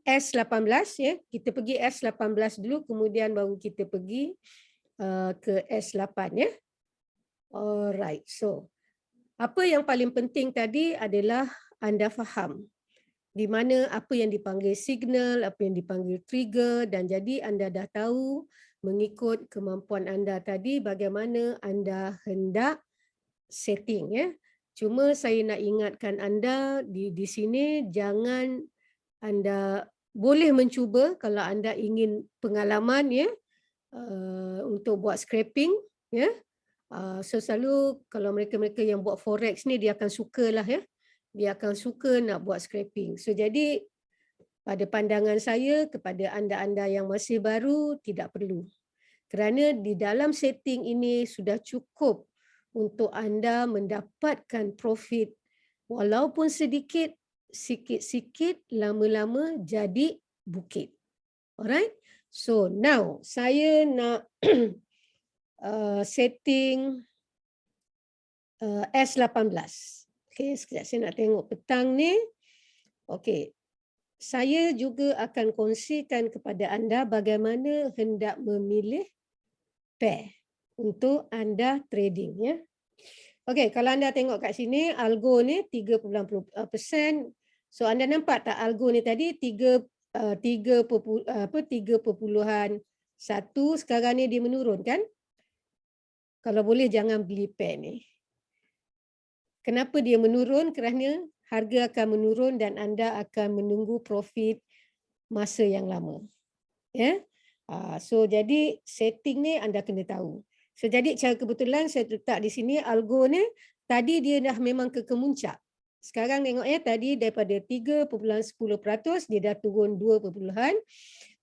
S18 ya. Kita pergi S18 dulu, kemudian baru kita pergi ke S8 ya. Alright, so apa yang paling penting tadi adalah anda faham di mana apa yang dipanggil signal, apa yang dipanggil trigger, dan jadi anda dah tahu mengikut kemampuan anda tadi bagaimana anda hendak setting ya. Cuma saya nak ingatkan anda di sini, jangan anda boleh mencuba kalau anda ingin pengalaman ya untuk buat scraping ya. So selalu kalau mereka-mereka yang buat forex ni dia akan sukalah ya. Dia akan suka nak buat scraping. So jadi pada pandangan saya kepada anda-anda yang masih baru tidak perlu. Kerana di dalam setting ini sudah cukup untuk anda mendapatkan profit walaupun sedikit, sikit-sikit, lama-lama jadi bukit. Alright? So now saya nak setting S18. Okey, sekejap saya nak tengok petang ni. Okey. Saya juga akan kongsikan kepada anda bagaimana hendak memilih pair untuk anda trading ya. Okey, kalau anda tengok kat sini algo ni 3.0%. So anda nampak tak algo ni tadi 3.1 sekarang ni dia menurun kan? Kalau boleh jangan beli pair ni. Kenapa dia menurun? Kerana harga akan menurun dan anda akan menunggu profit masa yang lama. Ya. So jadi setting ni anda kena tahu. So jadi cara kebetulan saya letak di sini algo ni tadi dia dah memang ke kemuncak. Sekarang tengok ya, tadi daripada 3.10% dia dah turun 2.61%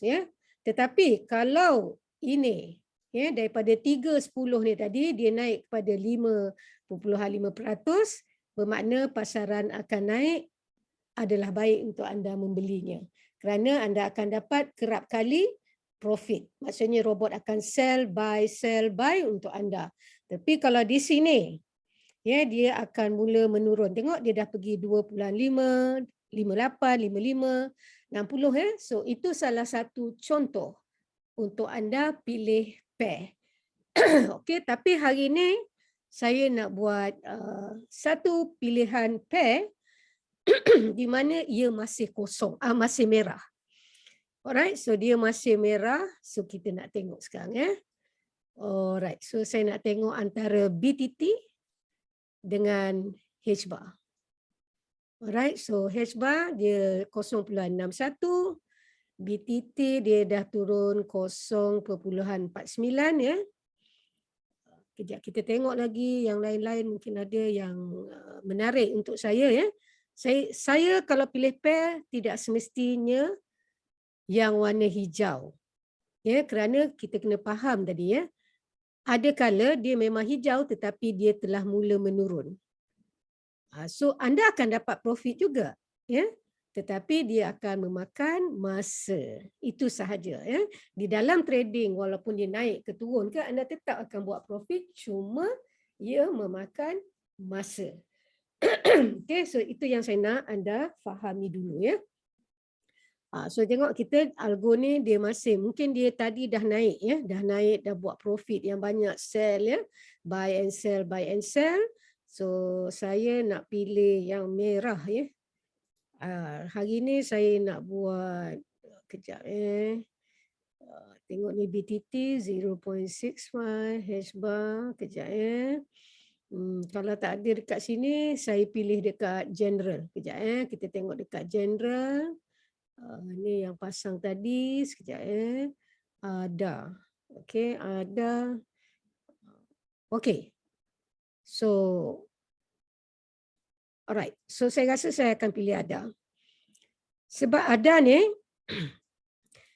ya. Tetapi kalau ini ya daripada 3.10 ni tadi dia naik kepada 5.5%, bermakna pasaran akan naik, adalah baik untuk anda membelinya. Kerana anda akan dapat kerap kali profit. Maksudnya robot akan sell buy untuk anda. Tapi kalau di sini ya, dia akan mula menurun. Tengok dia dah pergi 2.5, 58, 55, 60 ya. So itu salah satu contoh untuk anda pilih pair. Okey, tapi hari ini saya nak buat satu pilihan pair di mana ia masih kosong, masih merah. Alright, so dia masih merah. So kita nak tengok sekarang ya. Alright, so saya nak tengok antara BTT dengan H bar. Alright, so H bar dia 0.61, BTT dia dah turun 0.49 ya. Kejap kita tengok lagi yang lain-lain, mungkin ada yang menarik untuk saya ya. Saya kalau pilih pair tidak semestinya yang warna hijau. Ya, kerana kita kena faham tadi ya. Ada kala dia memang hijau tetapi dia telah mula menurun. So anda akan dapat profit juga ya. Tetapi dia akan memakan masa. Itu sahaja ya. Di dalam trading walaupun dia naik ke turun ke, anda tetap akan buat profit, cuma ia memakan masa. Okay, so itu yang saya nak anda fahami dulu ya. So tengok kita algo ni dia masih, mungkin dia tadi dah naik ya, dah buat profit yang banyak, sell ya, buy and sell, buy and sell. So saya nak pilih yang merah ya. Hari ni saya nak buat, kejap tengok ni BTT 0.65, H bar, kejap kalau tak ada dekat sini, saya pilih dekat general. Kejap kita tengok dekat general. Ni yang pasang tadi, sekejap ada. Okey, ada. Okey. So, alright. So saya rasa saya akan pilih ada. Sebab ada ni,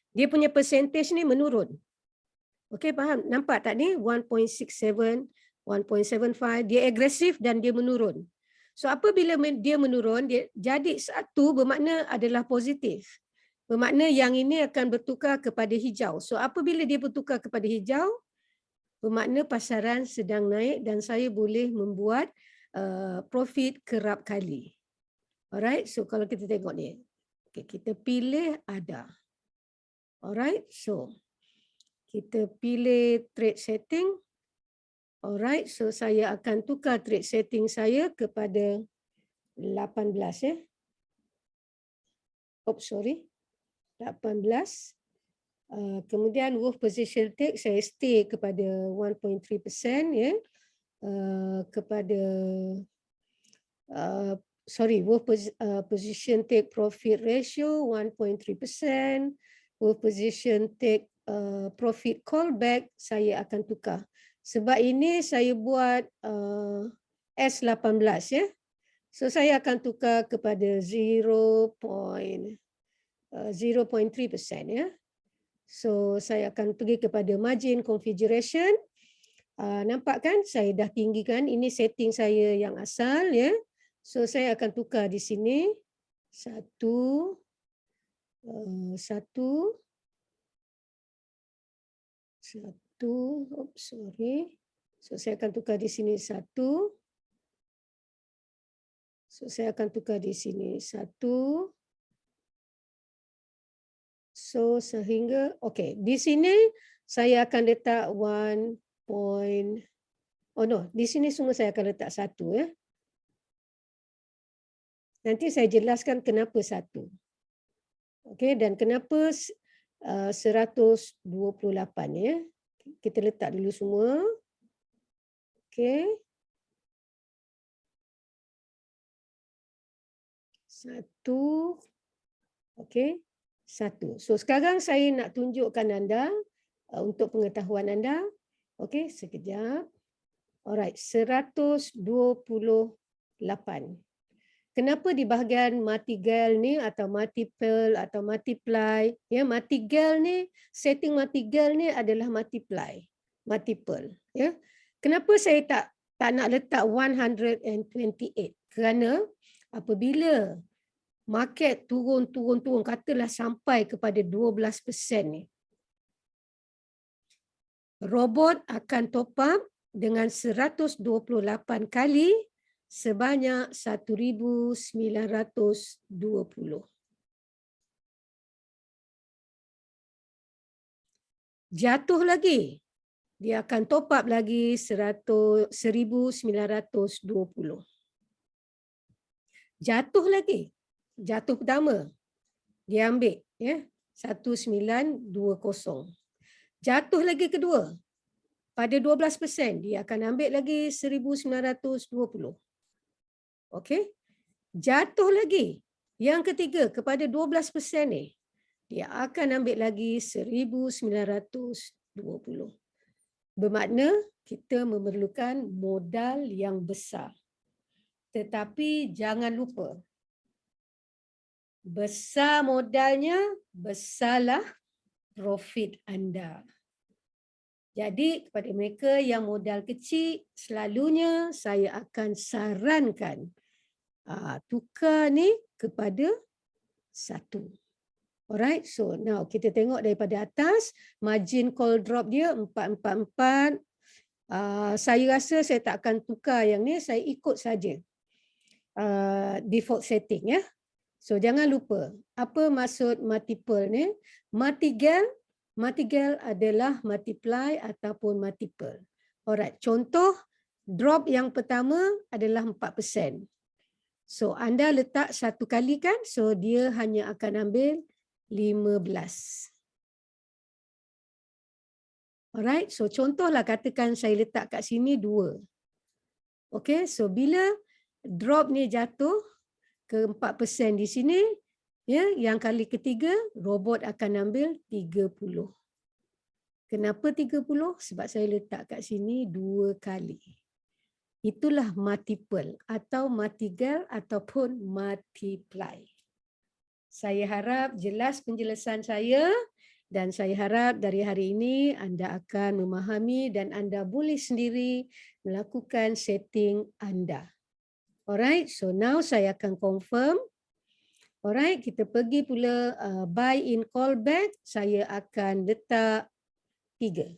dia punya percentage ni menurun. Okey, faham? Nampak tak ni? 1.67, 1.75. Dia agresif dan dia menurun. So apabila dia menurun, dia jadi satu bermakna adalah positif. Bermakna yang ini akan bertukar kepada hijau. So apabila dia bertukar kepada hijau, bermakna pasaran sedang naik dan saya boleh membuat profit kerap kali. Alright, so kalau kita tengok ni. Okay, kita pilih ada. Alright, so kita pilih trade setting. Alright, so saya akan tukar trade setting saya kepada 18 ya. Oops, sorry. 18. Kemudian wolf position take saya stay kepada 1.3% ya. Kepada wolf position take profit ratio 1.3%. Wolf position take profit callback saya akan tukar. Sebab ini saya buat S18 ya. So saya akan tukar kepada 0.3% ya. So saya akan pergi kepada margin configuration. Nampak kan saya dah tinggikan, ini setting saya yang asal ya. So saya akan tukar di sini 1, 1, oops, sorry. So saya akan tukar di sini 1. So saya akan tukar di sini 1. So sehingga, okey, di sini saya akan letak 1. Oh no, di sini semua saya akan letak 1 ya. Nanti saya jelaskan kenapa 1. Okey, dan kenapa 128 ya. Kita letak dulu semua. Okey. 1. Okey. 1. So sekarang saya nak tunjukkan anda untuk pengetahuan anda. Okey, sekejap. Alright, 128. Kenapa di bahagian martingale ni atau multiple atau multiply? Ya, martingale ni, setting martingale ni adalah multiply, multiple. Ya, kenapa saya tak nak letak 128? Kerana apabila market turun, katalah sampai kepada 12% ni, robot akan top up dengan 128 kali sebanyak 1,920. Jatuh lagi, dia akan top up lagi 1,920. Jatuh lagi, jatuh pertama, dia ambil 1,920. Jatuh lagi kedua, pada 12%, dia akan ambil lagi 1,920. Okey. Jatuh lagi, yang ketiga kepada 12% ni, dia akan ambil lagi 1,920. Bermakna kita memerlukan modal yang besar. Tetapi jangan lupa, besar modalnya, besarlah profit anda. Jadi kepada mereka yang modal kecil, selalunya saya akan sarankan tukar ni kepada 1. Alright, so now kita tengok daripada atas, margin call drop dia 444. Saya rasa saya tak akan tukar yang ni, saya ikut saja default setting ya. So jangan lupa, apa maksud multiple ni? Multiple adalah multiply ataupun multiple. Alright, contoh drop yang pertama adalah 4%. So anda letak 1 kali kan, so dia hanya akan ambil 15. Alright, so contohlah katakan saya letak kat sini 2. Okay, so bila drop ni jatuh ke 4% di sini, ya, yang kali ketiga robot akan ambil 30. Kenapa 30? Sebab saya letak kat sini 2 kali. Itulah multiple atau multiple ataupun multiply. Saya harap jelas penjelasan saya dan saya harap dari hari ini anda akan memahami dan anda boleh sendiri melakukan setting anda. Alright, so now saya akan confirm. Alright, kita pergi pula buy in callback. Saya akan letak 3.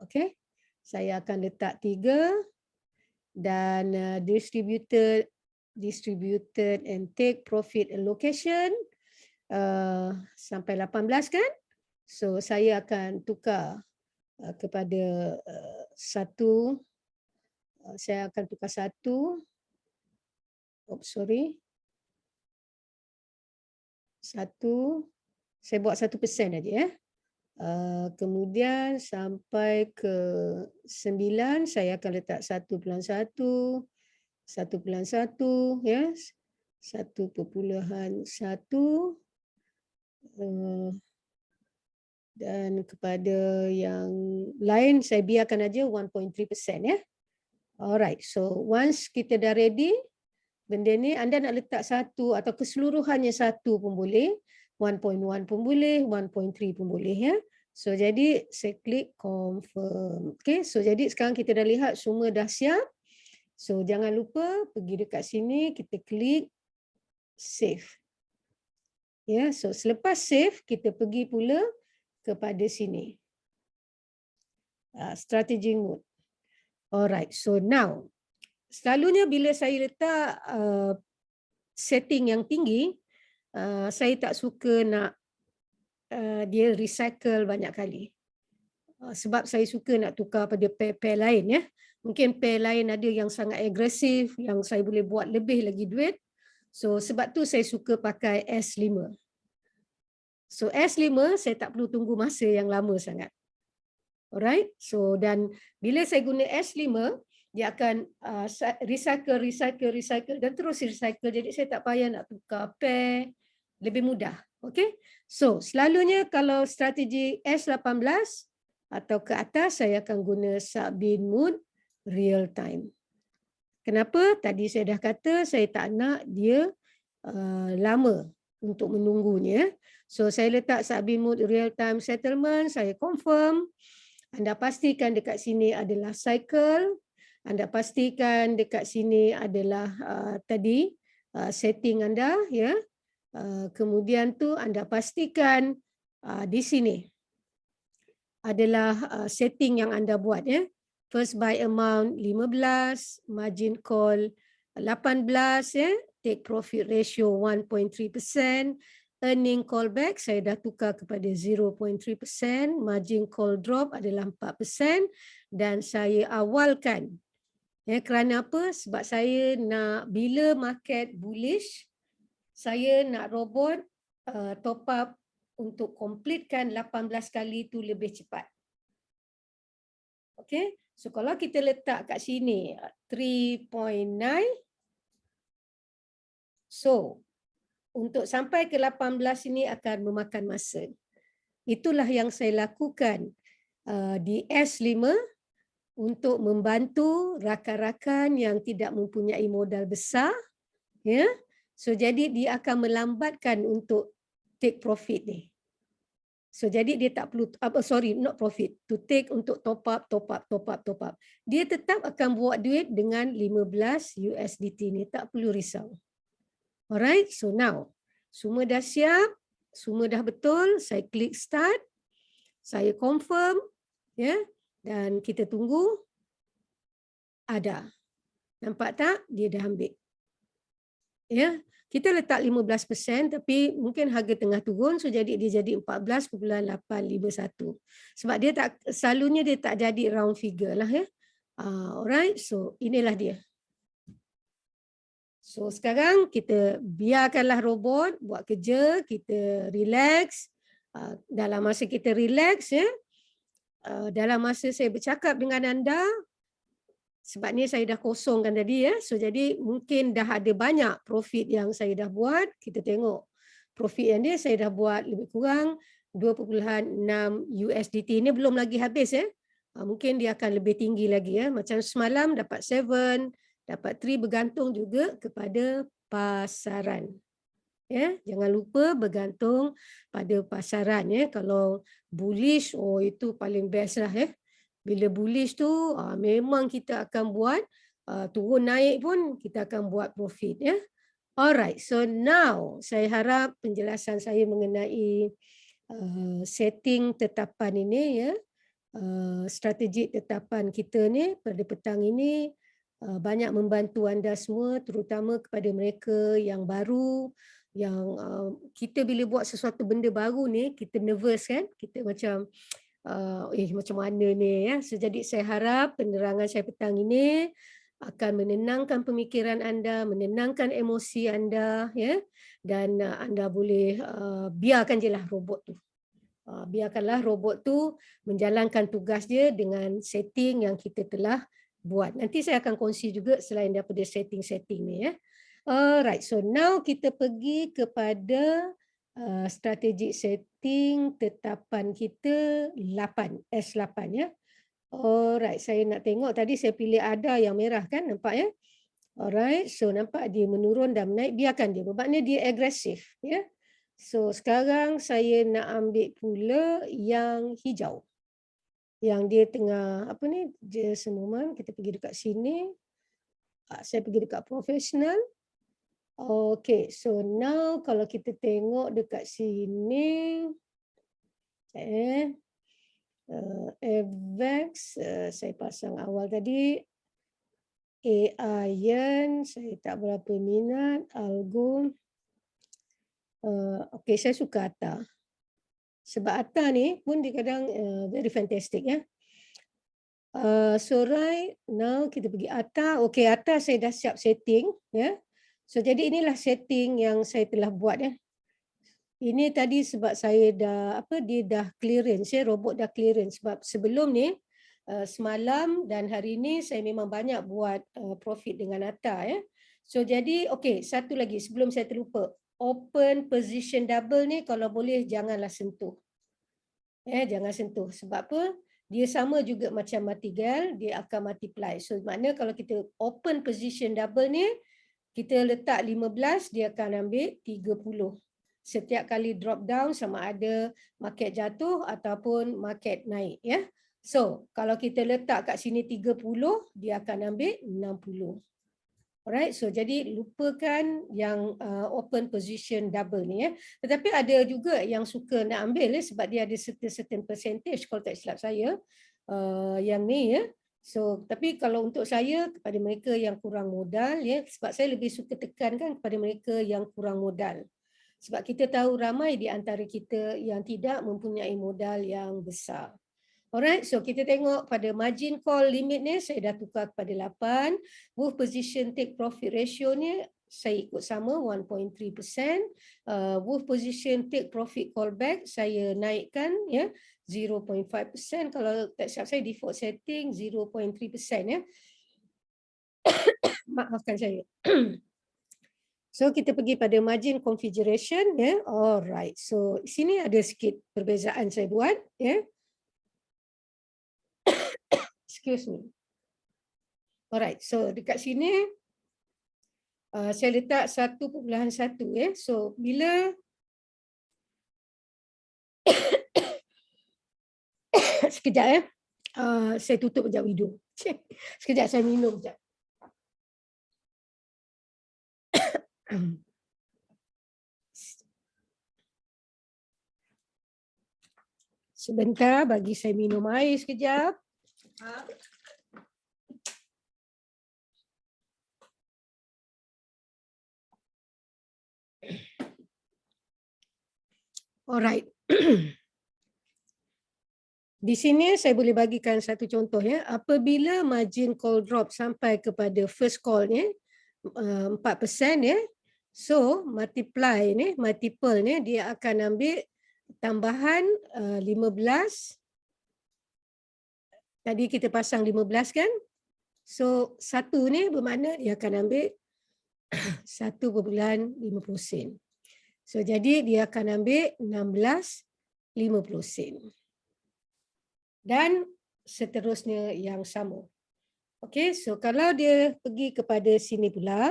Okay, saya akan letak 3 dan distributed and take profit allocation sampai 18 kan? So saya akan tukar kepada 1. Saya akan tukar 1. Oh, sorry. 1. Saya buat 1% aja ya. Kemudian sampai ke 9 saya akan letak 1.1 ya. 1.1 dan kepada yang lain saya biarkan aja 1.3% ya. Alright, so once kita dah ready, benda ni anda nak letak 1 atau keseluruhannya 1 pun boleh, 1.1 pun boleh, 1.3 pun boleh ya. So jadi saya klik confirm. Okay, so jadi sekarang kita dah lihat semua dah siap. So jangan lupa pergi dekat sini, kita klik save. Ya, so selepas save kita pergi pula kepada sini. Strategy mode. Alright, so now selalunya bila saya letak setting yang tinggi, saya tak suka nak dia recycle banyak kali. Sebab saya suka nak tukar pada pair-pair lain ya. Mungkin pair lain ada yang sangat agresif, yang saya boleh buat lebih lagi duit. So sebab tu saya suka pakai S5. So S5 saya tak perlu tunggu masa yang lama sangat. Alright, so dan bila saya guna S5, dia akan recycle dan terus recycle. Jadi saya tak payah nak tukar pair, lebih mudah. Okay, so selalunya kalau strategi S18 atau ke atas saya akan guna Subin mode real time. Kenapa? Tadi saya dah kata saya tak nak dia lama untuk menunggunya. So saya letak Subin mode real time settlement, saya confirm. Anda pastikan dekat sini adalah cycle. Anda pastikan dekat sini adalah tadi setting anda ya. Kemudian tu anda pastikan di sini adalah setting yang anda buat ya. First buy amount 15, margin call 18 ya, take profit ratio 1.3%, earning callback saya dah tukar kepada 0.3%, margin call drop adalah 4% dan saya awalkan. Ya, kerana apa? Sebab saya nak bila market bullish, saya nak robot top up untuk completekan 18 kali tu lebih cepat. Okay, so kalau kita letak kat sini 3.9, so untuk sampai ke 18 ini akan memakan masa. Itulah yang saya lakukan di S5 untuk membantu rakan-rakan yang tidak mempunyai modal besar, ya. So jadi dia akan melambatkan untuk take profit ni. So jadi dia tak perlu not profit, to take untuk top up. Dia tetap akan buat duit dengan 15 USDT ni, tak perlu risau. Alright, so now semua dah siap, semua dah betul, saya klik start, saya confirm, ya, dan kita tunggu. Ada. Nampak tak? Dia dah ambil. Ya, kita letak 15% tapi mungkin harga tengah turun, so jadi dia jadi 14.851. Sebab dia tak, selalunya dia tak jadi round figure lah ya. Alright, so inilah dia. So sekarang kita biarkanlah robot buat kerja, kita relax. Dalam masa kita relax ya, dalam masa saya bercakap dengan anda, sebab ni saya dah kosongkan tadi ya. So jadi mungkin dah ada banyak profit yang saya dah buat. Kita tengok profit yang dia saya dah buat lebih kurang 2.6 USDT. Ini belum lagi habis ya. Mungkin dia akan lebih tinggi lagi ya. Macam semalam dapat 7, dapat 3, bergantung juga kepada pasaran. Ya, jangan lupa bergantung pada pasaran ya. Kalau bullish, oh itu paling best lah ya. Bila bullish tu memang kita akan buat turun naik pun kita akan buat profit ya. Alright, so now saya harap penjelasan saya mengenai setting tetapan ini ya, strategi tetapan kita ni pada petang ini banyak membantu anda semua, terutama kepada mereka yang baru, yang kita bila buat sesuatu benda baru ni kita nervous kan, kita macam macam mana ni ya. So, jadi saya harap penerangan saya petang ini akan menenangkan pemikiran anda, menenangkan emosi anda ya, dan anda boleh biarkan je lah robot tu. Biarkanlah robot tu menjalankan tugas dia dengan setting yang kita telah buat. Nanti saya akan kongsi juga selain daripada setting-setting ni ya. Alright, so now kita pergi kepada strategi setting tetapan kita 8, S8 ya. Alright, saya nak tengok tadi saya pilih ada yang merah kan, nampak ya. Alright, so nampak dia menurun dan menaik, biarkan dia, sebabnya dia agresif ya. So sekarang saya nak ambil pula yang hijau. Yang dia tengah apa ni, just a moment, kita pergi dekat sini. Saya pergi dekat professional. Okay, so now kalau kita tengok dekat sini, Avex, saya pasang awal tadi, AIN, saya tak berapa minat, Algo, okay, saya suka ATA. Sebab ATA ni pun dia kadang very fantastic ya. So right now kita pergi ATA, okay ATA saya dah siap setting ya. So jadi inilah setting yang saya telah buat ya. Ini tadi sebab saya dah dia dah clearance ya, robot dah clearance sebab sebelum ni semalam dan hari ini saya memang banyak buat profit dengan ATA ya. So jadi okay, satu lagi sebelum saya terlupa, open position double ni kalau boleh janganlah sentuh. Jangan sentuh sebab apa? Dia sama juga macam martingale, dia akan multiply. So maknanya kalau kita open position double ni, kita letak 15, dia akan ambil 30. Setiap kali drop down sama ada market jatuh ataupun market naik ya. So, kalau kita letak kat sini 30, dia akan ambil 60. Alright, so jadi lupakan yang open position double ni ya. Tetapi ada juga yang suka nak ambil sebab dia ada certain percentage kalau tak silap saya yang ni ya. So tapi kalau untuk saya kepada mereka yang kurang modal ya, sebab saya lebih suka tekankan kepada mereka yang kurang modal. Sebab kita tahu ramai di antara kita yang tidak mempunyai modal yang besar. Alright, so kita tengok pada margin call limit ni saya dah tukar kepada 8. Wolf position take profit ratio ni saya ikut sama 1.3%. Wolf position take profit callback saya naikkan ya 0.5%. Kalau tak silap saya default setting 0.3% ya. Maafkan saya. So kita pergi pada margin configuration ya. Alright. So sini ada sikit perbezaan saya buat ya. Excuse me. Alright, so dekat sini saya letak 1.1 ya. So bila sekejap ya. Saya tutup sekejap hidung. Sekejap saya minum sekejap. Sebentar bagi saya minum air sekejap. Alright. Di sini saya boleh bagikan satu contoh ya. Apabila margin call drop sampai kepada first call ni 4% ya. So multiply ni, multiple ni dia akan ambil tambahan 15. Tadi kita pasang 15 kan? So 1 ni bermakna dia akan ambil 1.50 sen. So jadi dia akan ambil 16.50 sen. Dan seterusnya yang sama. Okey, so kalau dia pergi kepada sini pula,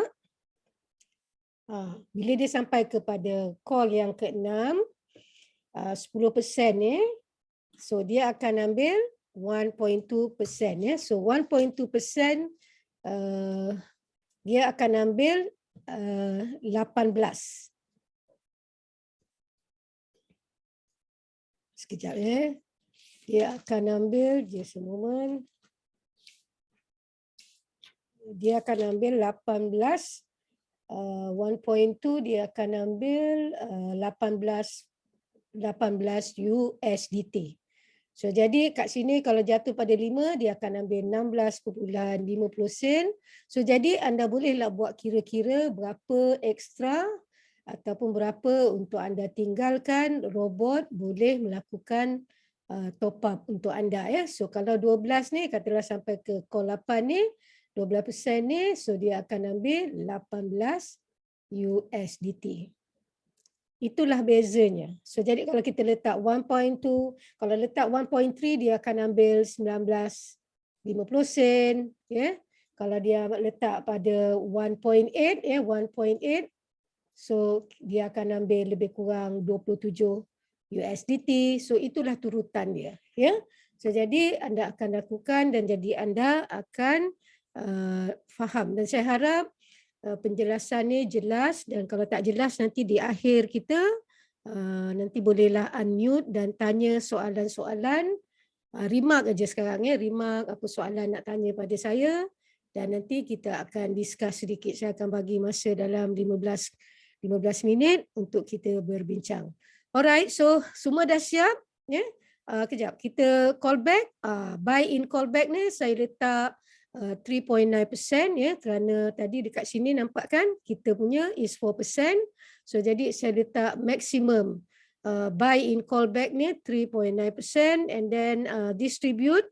bila dia sampai kepada call yang ke-6, 10% ni, so dia akan ambil 1.2% ya. So 1.2% dia akan ambil 18. Sekejap ya. Dia akan ambil, just a moment. Dia akan ambil 18. 1.2 dia akan ambil 18 USDT. So jadi kat sini kalau jatuh pada 5 dia akan ambil 16.50 sen. So jadi anda bolehlah buat kira-kira berapa ekstra ataupun berapa untuk anda tinggalkan robot boleh melakukan top up untuk anda ya. So kalau 12 ni katalah sampai ke call 8 ni 12% ni, so dia akan ambil 18 USDT. Itulah bezanya. So jadi kalau kita letak 1.2, kalau letak 1.3 dia akan ambil 19.50 sen, ya. Kalau dia letak pada 1.8 ya, 1.8, so dia akan ambil lebih kurang 27 USDT. So itulah turutan dia, ya. So jadi anda akan lakukan dan jadi anda akan faham, dan saya harap penjelasan ni jelas, dan kalau tak jelas nanti di akhir kita nanti bolehlah unmute dan tanya soalan-soalan, remark aja sekarang ya, remark apa soalan nak tanya pada saya, dan nanti kita akan discuss sedikit. Saya akan bagi masa dalam 15 minit untuk kita berbincang. Alright, so semua dah siap ya. Kejap kita call back. Buy in call back ni saya letak 3.9% ya, kerana tadi dekat sini nampak kan kita punya is 4%. So jadi saya letak maximum buy in callback ni 3.9%, and then distribute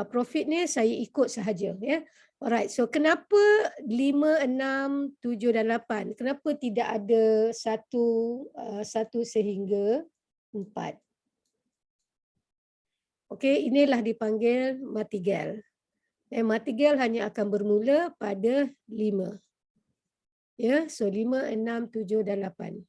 profit ni saya ikut sahaja ya. Alright, so kenapa 5, 6, 7 dan 8? Kenapa tidak ada 1 sehingga 4? Okey, inilah dipanggil martingale. Martingale hanya akan bermula pada 5. Ya, so 5, 6, 7 dan 8.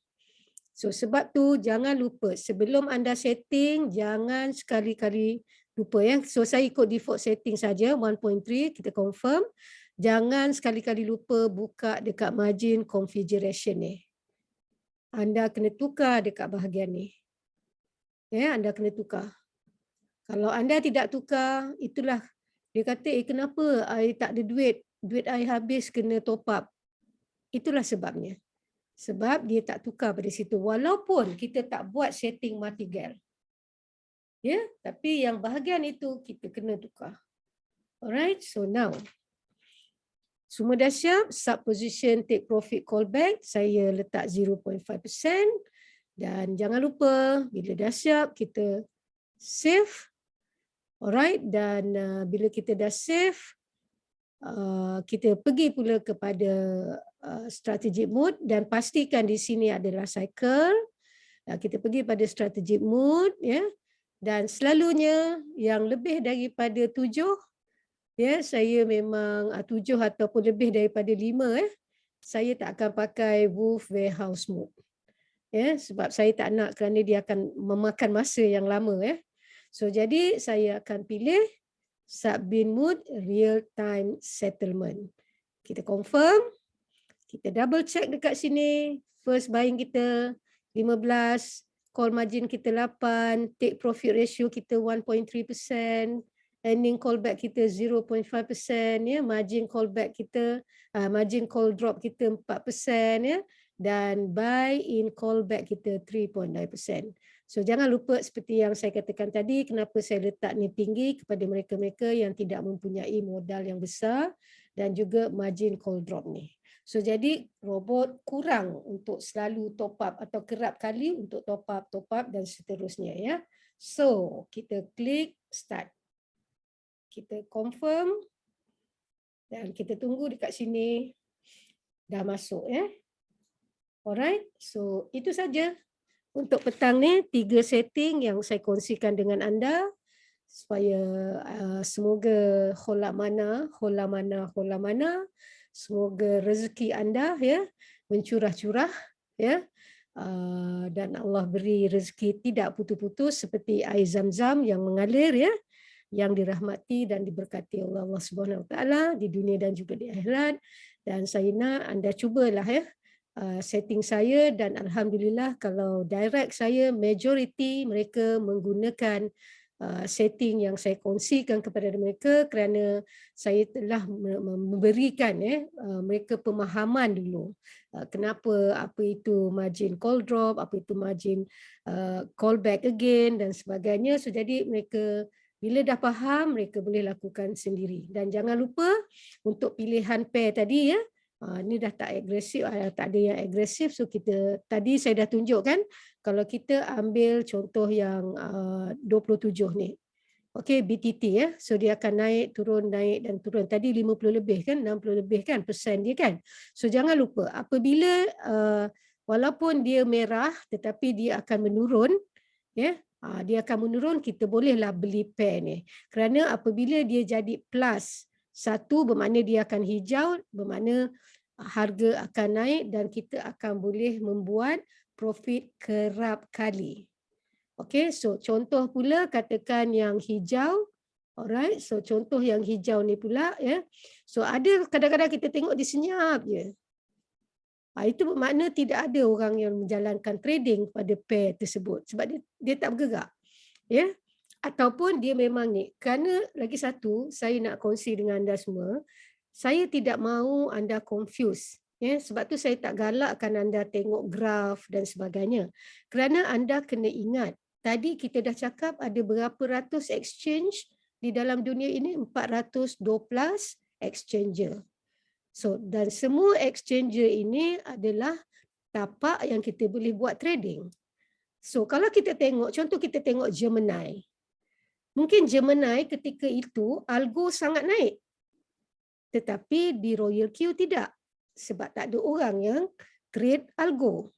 So sebab tu jangan lupa sebelum anda setting jangan sekali-kali lupa ya. So saya ikut default setting saja 1.3, kita confirm, Jangan sekali-kali lupa buka dekat margin configuration ni. Anda kena tukar dekat bahagian ni. Ya, anda kena tukar. Kalau anda tidak tukar, itulah dia kata, kenapa I tak ada duit? Duit I habis kena top up. Itulah sebabnya. Sebab dia tak tukar pada situ. Walaupun kita tak buat setting martingale. Ya, tapi yang bahagian itu kita kena tukar. Alright, so now. Semua dah siap, sub position take profit callback, saya letak 0.5%. Dan jangan lupa, bila dah siap, kita save. Alright, dan bila kita dah save, kita pergi pula kepada strategic mode dan pastikan di sini adalah cycle. Kita pergi pada strategic mode, ya. Dan selalunya yang lebih daripada 7, ya, saya memang 7 ataupun lebih daripada 5, saya tak akan pakai Wolf Warehouse mode. Ya, sebab saya tak nak, kerana dia akan memakan masa yang lama, ya. So jadi saya akan pilih Subbin mode real time settlement. Kita confirm, kita double check dekat sini, first buying kita 15, call margin kita 8, take profit ratio kita 1.3%, earning callback kita 0.5%, ya, margin callback kita, margin call drop kita 4%, ya, dan buy in callback kita 3.9%. So jangan lupa seperti yang saya katakan tadi, kenapa saya letak ni tinggi kepada mereka-mereka yang tidak mempunyai modal yang besar dan juga margin call drop ni. So jadi robot kurang untuk selalu top up atau kerap kali untuk top up dan seterusnya, ya. So kita klik start. Kita confirm dan kita tunggu dekat sini dah masuk, ya. Alright, so itu saja untuk petang ni, 3 setting yang saya kongsikan dengan anda supaya semoga hola mana, semoga rezeki anda, ya, mencurah-curah, ya, dan Allah beri rezeki tidak putus-putus seperti air Zam-Zam yang mengalir, ya, yang dirahmati dan diberkati oleh Allah Subhanahu Wa Taala di dunia dan juga di akhirat. Dan saya nak anda cubalah, ya, setting saya, dan alhamdulillah kalau direct saya majority mereka menggunakan setting yang saya kongsikan kepada mereka, kerana saya telah memberikan mereka pemahaman dulu kenapa, apa itu margin call drop, apa itu margin call back again dan sebagainya. So jadi mereka bila dah faham, mereka boleh lakukan sendiri. Dan jangan lupa untuk pilihan pair tadi, ya. Ni dah tak agresif, tak ada yang agresif. So kita tadi saya dah tunjukkan, kalau kita ambil contoh yang 27 ni. Okey, BTT, ya. So dia akan naik turun dan turun. Tadi 50 lebih kan, 60 lebih kan persen dia kan. So jangan lupa apabila walaupun dia merah tetapi dia akan menurun, ya. Dia akan menurun, kita bolehlah beli pair ni. Kerana apabila dia jadi plus 1 bermakna dia akan hijau, bermakna harga akan naik dan kita akan boleh membuat profit kerap kali. Okey, so contoh pula katakan yang hijau. Alright, so contoh yang hijau ni pula, ya. So ada kadang-kadang kita tengok dia senyap je. Itu bermakna tidak ada orang yang menjalankan trading pada pair tersebut sebab dia tak bergerak. Ya. Ataupun dia memang ni. Kerana lagi satu saya nak kongsi dengan anda semua, saya tidak mahu anda confuse. Ya, sebab tu saya tak galakkan anda tengok graf dan sebagainya. Kerana anda kena ingat, tadi kita dah cakap ada berapa ratus exchange di dalam dunia ini, 412 exchanger. So, dan semua exchanger ini adalah tapak yang kita boleh buat trading. So, kalau kita tengok, contoh kita tengok Gemini. Mungkin Gemini ketika itu algo sangat naik. Tetapi di Royal Q tidak. Sebab tak ada orang yang trade algo.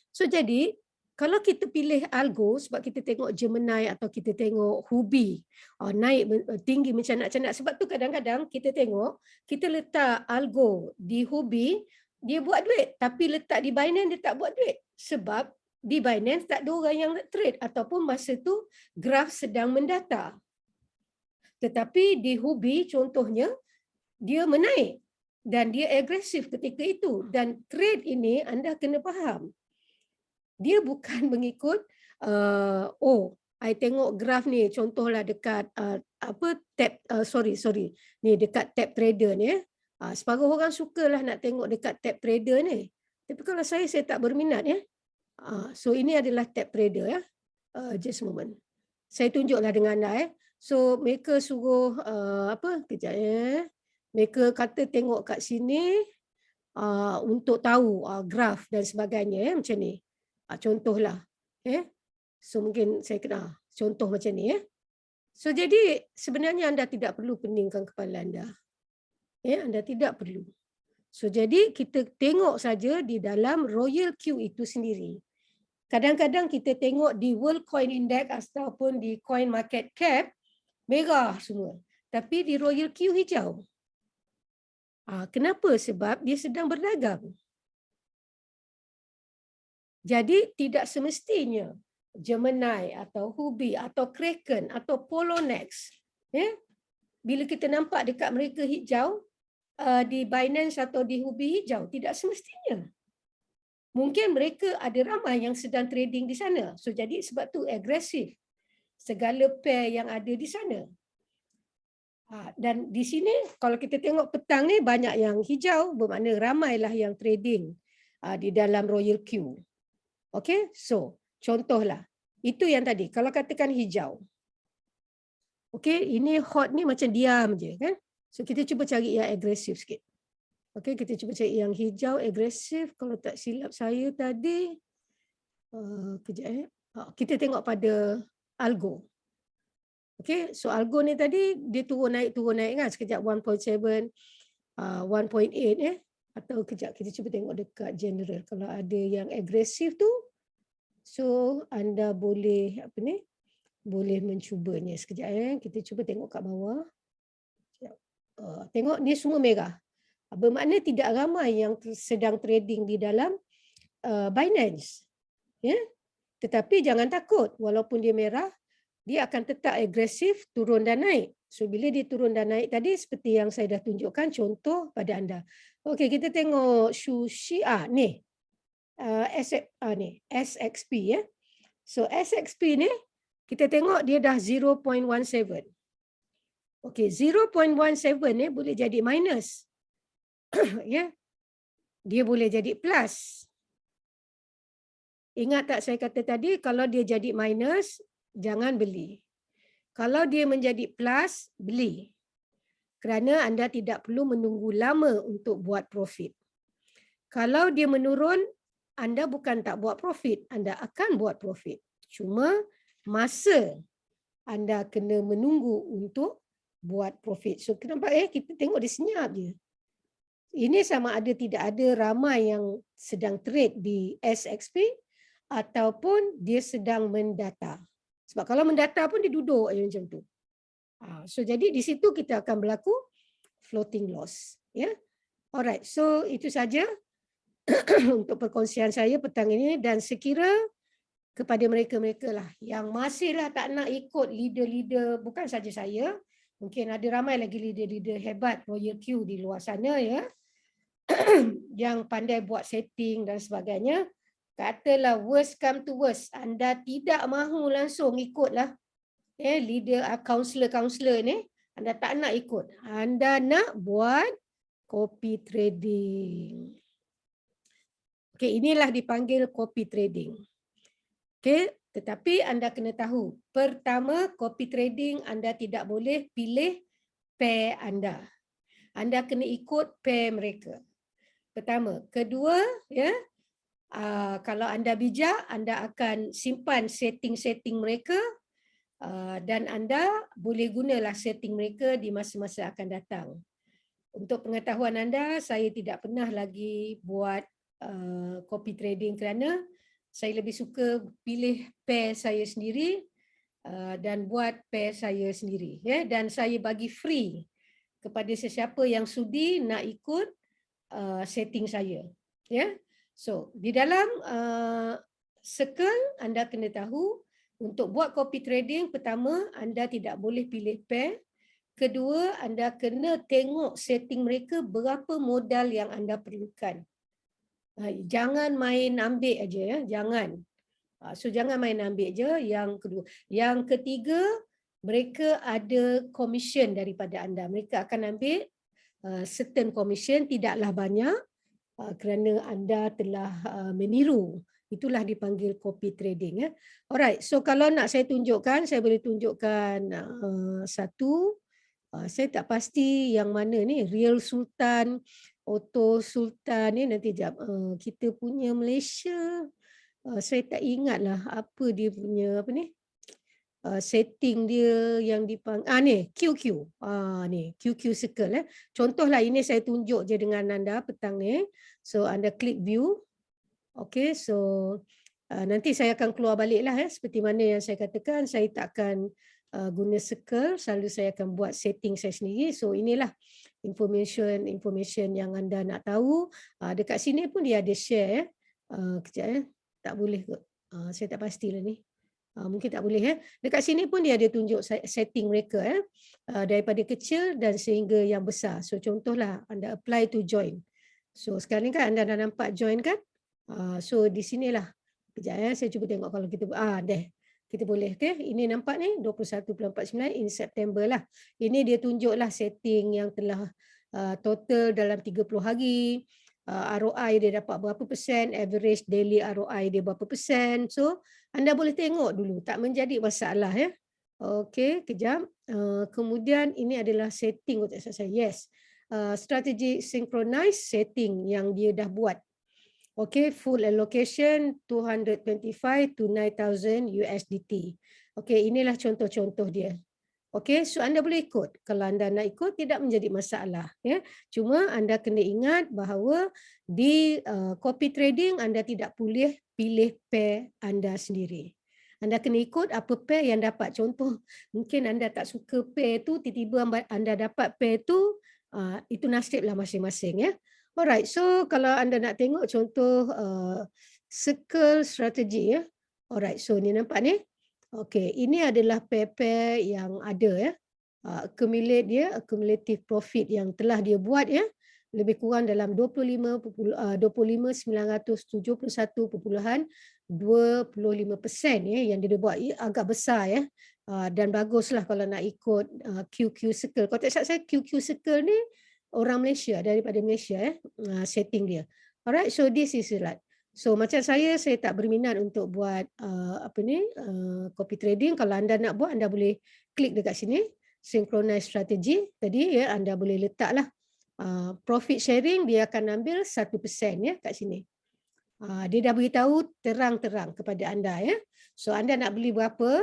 So, jadi kalau kita pilih algo, sebab kita tengok Gemini atau kita tengok Huobi naik tinggi mencanak-canak. Sebab tu kadang-kadang kita tengok, kita letak algo di Huobi, dia buat duit. Tapi letak di Binance, dia tak buat duit. Sebab di Binance tak ada orang yang nak trade. Ataupun masa tu graf sedang mendata. Tetapi di Huobi contohnya, dia menaik dan dia agresif ketika itu, dan trade ini anda kena faham. Dia bukan mengikut I tengok graf ni, contohlah dekat tab ni dekat tab trader ni. Separuh orang sukalah nak tengok dekat tab trader ni. Tapi kalau saya tak berminat ya. So ini adalah tab trader ya. Just a moment. Saya tunjuklah dengan anda . So mereka suruh kejap ya. Mereka kata tengok kat sini untuk tahu graf dan sebagainya macam ni. Contohlah. So mungkin saya kena contoh macam ni . So jadi sebenarnya anda tidak perlu peningkan kepala anda. Anda tidak perlu. So jadi kita tengok saja di dalam Royal Q itu sendiri. Kadang-kadang kita tengok di World Coin Index ataupun di Coin Market Cap merah semua. Tapi di Royal Q hijau. Kenapa? Sebab dia sedang berdagang. Jadi tidak semestinya Gemini atau Huobi atau Kraken atau Poloniex, bila kita nampak dekat mereka hijau, di Binance atau di Huobi hijau, tidak semestinya. Mungkin mereka ada ramai yang sedang trading di sana. So jadi sebab tu agresif segala pair yang ada di sana. Dan di sini kalau kita tengok petang ni banyak yang hijau, bermakna ramailah yang trading di dalam Royal Q. Okay, so contohlah, itu yang tadi, kalau katakan hijau. Okey, ini hot ni macam diam je kan. So kita cuba cari yang agresif sikit. Okey, kita cuba cari yang hijau agresif. Kalau tak silap saya tadi, kejap kita tengok pada Algo. Okey, so Algo ni tadi dia turun naik kan, sekejap 1.7, 1.8 atau kejap kita cuba tengok dekat general kalau ada yang agresif tu. So anda boleh boleh mencubanya sekejap kita cuba tengok kat bawah. Tengok ni semua merah. Bermakna tidak ramai yang sedang trading di dalam Binance. Tetapi jangan takut, walaupun dia merah, dia akan tetap agresif turun dan naik. So bila dia turun dan naik tadi seperti yang saya dah tunjukkan contoh pada anda. Okey, kita tengok Sushi ni. SXP . So SXP ni kita tengok dia dah 0.17. Okey, 0.17 ni boleh jadi minus. Dia boleh jadi plus. Ingat tak saya kata tadi, kalau dia jadi minus, jangan beli. Kalau dia menjadi plus, beli. Kerana anda tidak perlu menunggu lama untuk buat profit. Kalau dia menurun, anda bukan tak buat profit, anda akan buat profit. Cuma masa anda kena menunggu untuk buat profit. So kenapa kita tengok dia senyap je. Ini sama ada tidak ada ramai yang sedang trade di SXP ataupun dia sedang mendata. Sebab kalau mendata pun dia duduk macam tu. So jadi di situ kita akan berlaku floating loss. Alright, so itu saja untuk perkongsian saya petang ini, dan sekira kepada mereka-mereka lah yang masihlah tak nak ikut leader-leader, bukan saja saya, mungkin ada ramai lagi leader-leader hebat Royal Q di luar sana yang pandai buat setting dan sebagainya. Katalah worst come to worst, anda tidak mahu langsung ikutlah leader counselor ni, anda tak nak ikut, anda nak buat copy trading. Okey, inilah dipanggil copy trading. Okey, tetapi anda kena tahu, pertama, copy trading anda tidak boleh pilih pair anda. Anda kena ikut pair mereka. Pertama, kedua, kalau anda bijak, anda akan simpan setting-setting mereka dan anda boleh gunalah setting mereka di masa-masa akan datang. Untuk pengetahuan anda, saya tidak pernah lagi buat copy trading kerana saya lebih suka pilih pair saya sendiri dan buat pair saya sendiri. Dan saya bagi free kepada sesiapa yang sudi nak ikut setting saya. So di dalam circle anda kena tahu, untuk buat copy trading, pertama anda tidak boleh pilih pair. Kedua, anda kena tengok setting mereka berapa modal yang anda perlukan. Jangan main ambil aja ya, jangan. So jangan main ambil je. Yang kedua, yang ketiga, mereka ada commission daripada anda. Mereka akan ambil certain commission, tidaklah banyak, kerana anda telah meniru. Itulah dipanggil copy trading ya. Alright, so kalau nak saya tunjukkan, saya boleh tunjukkan satu. Saya tak pasti yang mana ni, Real Sultan, Auto Sultan ni, nanti jap. Kita punya Malaysia, saya tak ingatlah apa dia punya apa ni, setting dia yang dipanggil ni QQ. Ni QQ Circle Contohlah ini saya tunjuk je dengan anda petang ni. So anda klik view. Okey, so nanti saya akan keluar baliklah seperti mana yang saya katakan, saya tak akan guna circle, selalu saya akan buat setting saya sendiri. So inilah information yang anda nak tahu. Dekat sini pun dia ada share kejap tak boleh kot. Saya tak pastilah ni. Mungkin tak boleh Dekat sini pun dia ada tunjuk setting mereka daripada kecil dan sehingga yang besar. So contohlah anda apply to join. So sekarang kan anda dah nampak join kan? So di sinilah. Kejap saya cuba tengok kalau kita dah. Kita boleh ini nampak ni 21.49 in September lah. Ini dia tunjuklah setting yang telah total dalam 30 hari. ROI dia dapat berapa persen, average daily ROI dia berapa persen. So anda boleh tengok dulu, tak menjadi masalah ya. Okey, kejap. Kemudian ini adalah setting untuk saya. Yes. Strategi synchronize setting yang dia dah buat. Okay, full allocation 225 to 9,000 USDT. Okay, inilah contoh-contoh dia. Okay, so anda boleh ikut. Kalau anda nak ikut, tidak menjadi masalah. Ya. Cuma anda kena ingat bahawa di copy trading, anda tidak boleh pilih pair anda sendiri. Anda kena ikut apa pair yang dapat. Contoh, mungkin anda tak suka pair tu, tiba-tiba anda dapat pair tu, itu nasiblah masing-masing. Ya. Alright, so kalau anda nak tengok contoh circle strategi Alright, so ni nampak ni. Okey, ini adalah pair-pair yang ada accumulative profit yang telah dia buat lebih kurang dalam 25,971.25% yang dia buat. Agak besar dan baguslah kalau nak ikut QQ Circle. Kalau tak salah saya QQ Circle ni orang Malaysia, daripada Malaysia setting dia. Alright, so this is it. So macam saya tak berminat untuk buat copy trading. Kalau anda nak buat, anda boleh klik dekat sini, synchronize strategy. Tadi anda boleh letaklah profit sharing, dia akan ambil 1% kat sini. Dia dah beritahu terang-terang kepada anda So anda nak beli berapa,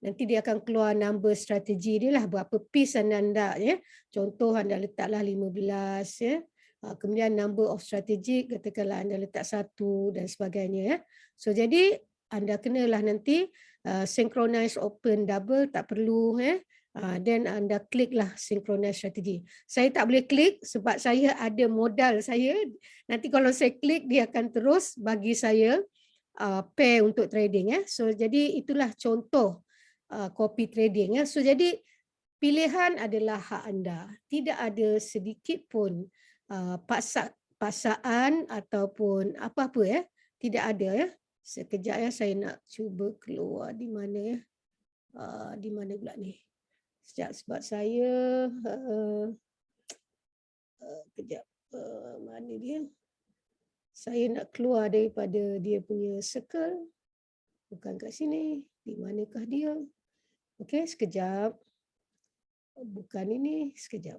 nanti dia akan keluar number strategi dia lah, berapa piece anda nak Contoh anda letaklah 15 kemudian number of strategic, katakanlah anda letak 1 dan sebagainya So jadi anda kenalah nanti synchronize open double, tak perlu then anda kliklah synchronize strategy. Saya tak boleh klik sebab saya ada modal saya. Nanti kalau saya klik, dia akan terus bagi saya pair untuk trading So jadi itulah contoh copy trading So jadi pilihan adalah hak anda. Tidak ada sedikit pun paksaan ataupun apa-apa Tidak ada Sekejap saya nak cuba keluar di mana di mana pula ni. Sekejap sebab saya kejap mana dia? Saya nak keluar daripada dia punya circle. Bukan kat sini. Di manakah dia? Okey, sekejap. Bukan ini, sekejap.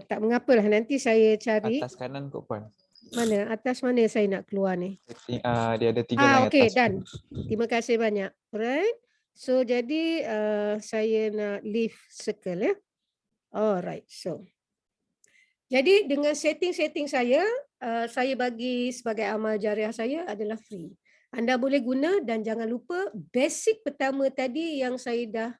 Tak mengapalah, nanti saya cari. Atas kanan kot Puan. Mana? Atas mana saya nak keluar ni? Dia ada 3 line okey, atas. done. Terima kasih banyak. Alright. So jadi saya nak leave circle Alright. So jadi dengan setting-setting saya bagi sebagai amal jariah saya adalah free. Anda boleh guna dan jangan lupa basic pertama tadi yang saya dah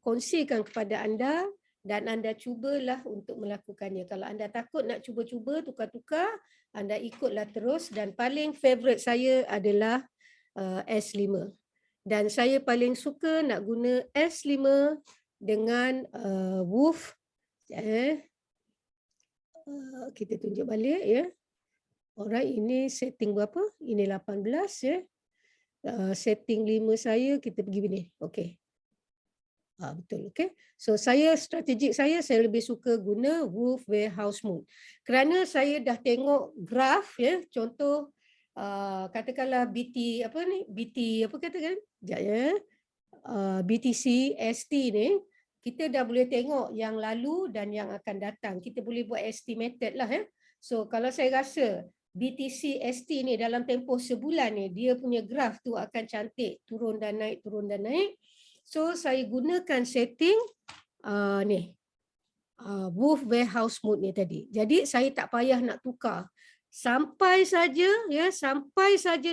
kongsikan kepada anda dan anda cubalah untuk melakukannya. Kalau anda takut nak cuba-cuba tukar-tukar, anda ikutlah terus dan paling favorite saya adalah S5. Dan saya paling suka nak guna S5 dengan Wolf. Kita tunjuk balik ya. Alright, ini setting berapa? Ini 18 ya. Setting 5 saya kita pergi begini. Okey. Betul, okey. So strategik saya lebih suka guna Wolf Warehouse Mode. Kerana saya dah tengok graf ya, contoh katakanlah BT apa ni? BT apa katakan? Sekejap ya. BTC ST ni kita dah boleh tengok yang lalu dan yang akan datang. Kita boleh buat estimated lah ya. So kalau saya rasa BTC ST ni dalam tempoh sebulan ni dia punya graf tu akan cantik, turun dan naik, turun dan naik. So saya gunakan setting ni Wolf Warehouse Mode ni tadi. Jadi saya tak payah nak tukar. Sampai saja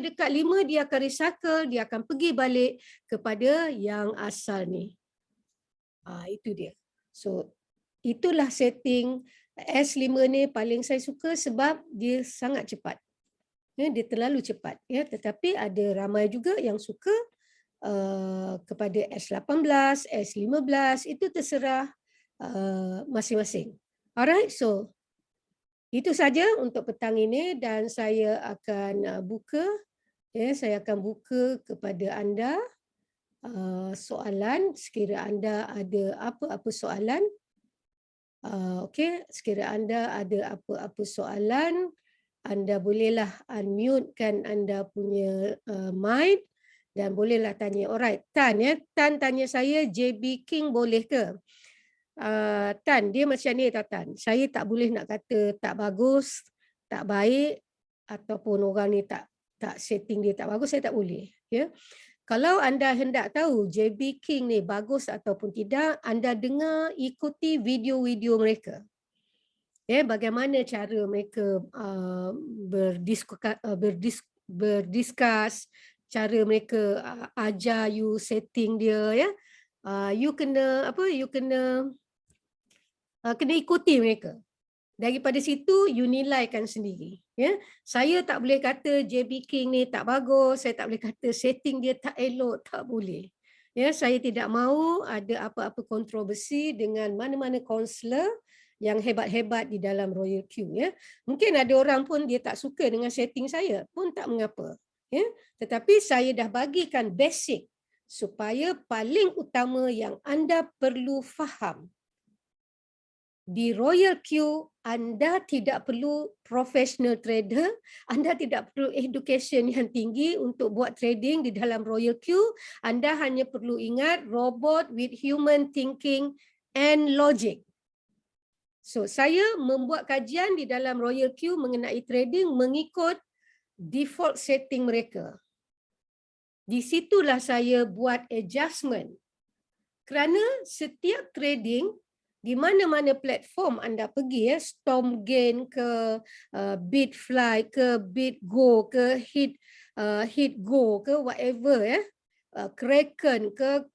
dekat 5 dia akan recycle, dia akan pergi balik kepada yang asal ni. Itu dia. So itulah setting S5 ni paling saya suka sebab dia sangat cepat. Ya, dia terlalu cepat ya, tetapi ada ramai juga yang suka kepada S18, S15, itu terserah masing-masing. Alright, so itu saja untuk petang ini dan saya akan buka kepada anda soalan sekira anda ada apa-apa soalan. Okey, sekira anda ada apa-apa soalan, anda bolehlah unmute-kan anda punya mic dan bolehlah tanya. Alright, Tan ya. Tan tanya saya JB King boleh ke? Tan, dia macam ni Tan. Saya tak boleh nak kata tak bagus, tak baik ataupun orang ni tak setting dia tak bagus, saya tak boleh. Ya. Kalau anda hendak tahu JB King ni bagus ataupun tidak, anda dengar ikuti video-video mereka. Ya, bagaimana cara mereka berdiskus, cara mereka ajar you setting dia ya. You kena kena ikuti mereka. Daripada situ you nilaikan sendiri ya. Saya tak boleh kata JB King ni tak bagus, saya tak boleh kata setting dia tak elok, tak boleh. Ya, saya tidak mahu ada apa-apa kontroversi dengan mana-mana kaunselor yang hebat-hebat di dalam Royal Q ya. Mungkin ada orang pun dia tak suka dengan setting saya, pun tak mengapa. Ya, tetapi saya dah bagikan basic supaya paling utama yang anda perlu faham. Di Royal Q, anda tidak perlu professional trader, anda tidak perlu education yang tinggi untuk buat trading di dalam Royal Q. Anda hanya perlu ingat robot with human thinking and logic. So, saya membuat kajian di dalam Royal Q mengenai trading mengikut default setting mereka. Di situlah saya buat adjustment. Kerana setiap trading di mana-mana platform anda pergi ya, Stormgain ke, Bitfly ke, BitGo ke, HitGo ke, whatever ya, Kraken ke,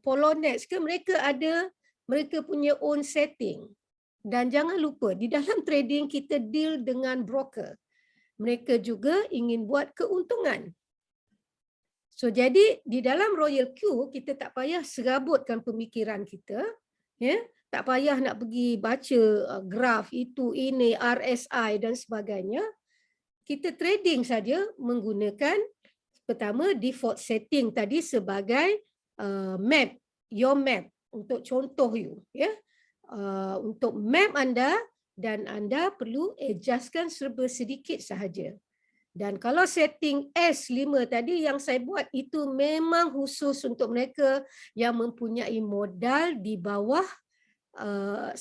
Poloniex ke, mereka punya own setting. Dan jangan lupa di dalam trading kita deal dengan broker. Mereka juga ingin buat keuntungan. So jadi di dalam Royal Q kita tak payah serabutkan pemikiran kita, ya. Tak payah nak pergi baca graf itu, ini, RSI dan sebagainya. Kita trading saja menggunakan pertama default setting tadi sebagai map, your map untuk contoh you, ya. Untuk map anda dan anda perlu adjustkan serba sedikit sahaja. Dan kalau setting S5 tadi yang saya buat itu memang khusus untuk mereka yang mempunyai modal di bawah 100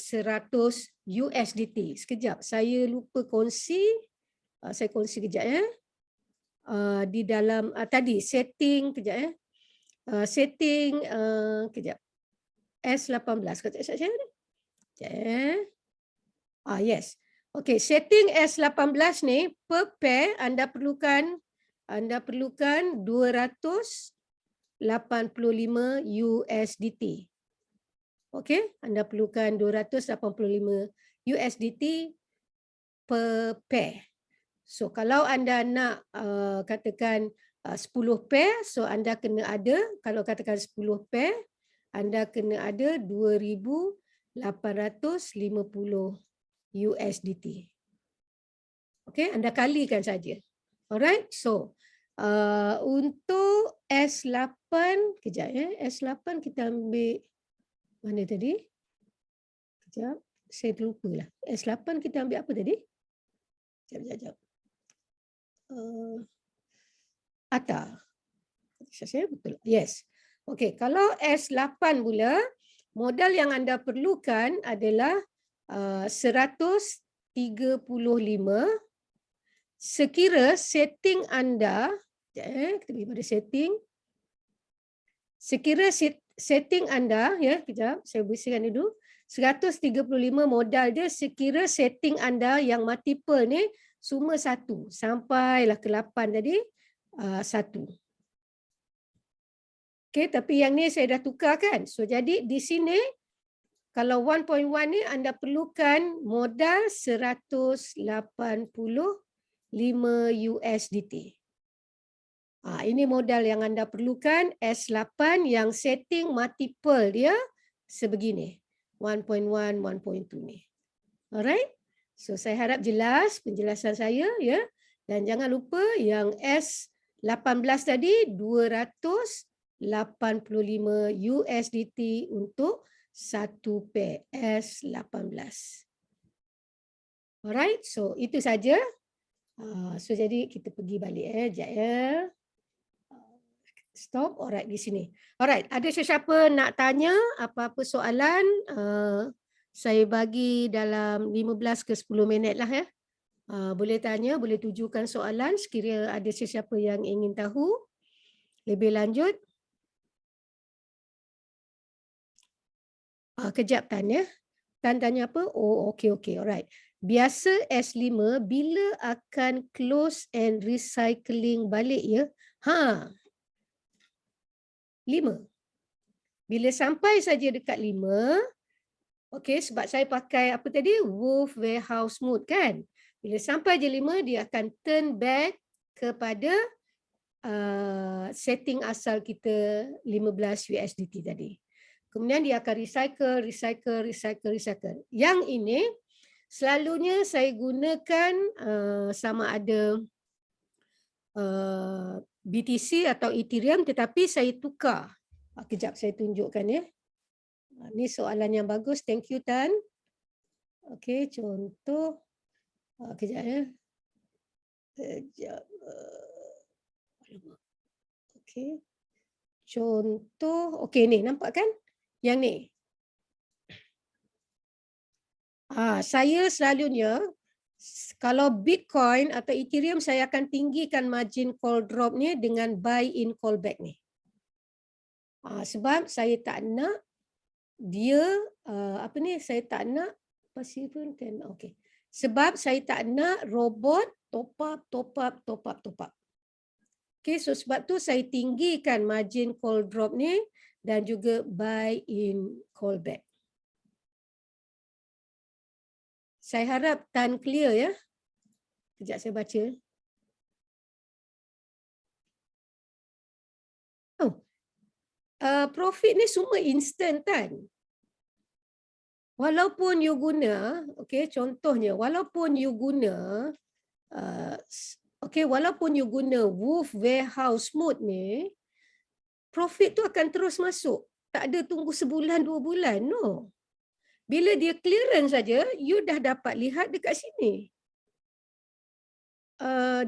USDT. Sekejap, saya lupa kongsi. Saya kongsi kejap ya. Di dalam tadi setting kejap ya. Setting kejap. S18 kata saya ni. Kejap ya. Yes. Okey, setting S18 ni per pair anda perlukan 285 USDT. Okey, anda perlukan 285 USDT per pair. So kalau anda nak katakan 10 pair, so anda kena ada, kalau katakan 10 pair, anda kena ada 2,850 USDT. Okey, anda kalikan saja. Alright, so untuk S8, kejap ya, S8 kita ambil mana tadi? Kejap, saya terlupa lah. S8 kita ambil apa tadi? Sekejap. ATA. Saya betul. Yes. Okey, kalau S8 pula, modal yang anda perlukan adalah 135 sekira setting anda, kita pergi pada setting. Sekira setting anda, ya, kejap, saya bersihkan dulu. 135 modal dia sekira setting anda yang multiple ni semua 1. Sampailah ke 8 tadi, 1. Okey, tapi yang ni saya dah tukar kan. So, jadi di sini, kalau 1.1 ni anda perlukan modal 185 USDT. Ini modal yang anda perlukan, S8 yang setting multiple dia sebegini. 1.1, 1.2 ni. Alright? So saya harap jelas penjelasan saya ya. Dan jangan lupa yang S18 tadi 285 USDT untuk satu pair S18. Alright, so itu saja. So jadi kita pergi balik sekejap ya. Stop, alright di sini. Alright, ada sesiapa nak tanya apa-apa soalan? Saya bagi dalam 15 ke 10 minit lah ya. Boleh tanya, boleh tujukan soalan sekiranya ada sesiapa yang ingin tahu lebih lanjut. Kejap Tan ya. Tan tanya apa? Oh, okey, alright. Biasa S5 bila akan close and recycling balik ya? 5. Bila sampai saja dekat 5, okey, sebab saya pakai apa tadi? Wolf Warehouse Mode kan? Bila sampai je 5, dia akan turn back kepada setting asal kita 15 USDT tadi. Kemudian dia akan recycle. Yang ini selalunya saya gunakan sama ada BTC atau Ethereum, tetapi saya tukar. Kejap saya tunjukkan ya. Ini soalan yang bagus. Thank you Tan. Okey, contoh. Kejap ya. Kejap. Okey. Contoh. Okey ni, nampak kan? Yang ni. Saya selalunya kalau Bitcoin atau Ethereum saya akan tinggikan margin call drop ni dengan buy in call back ni. Sebab saya tak nak dia saya tak nak possible kan. Okey. Sebab saya tak nak robot top up. Okey, so sebab tu saya tinggikan margin call drop ni dan juga buy in call back. Saya harap Tan clear ya. Kejap saya baca. Profit ni semua instant kan. Walaupun you guna, okey, contohnya walaupun you guna Wolf Warehouse Mode ni, profit tu akan terus masuk. Tak ada tunggu sebulan 2 bulan, no. Bila dia clearance saja, you dah dapat lihat dekat sini.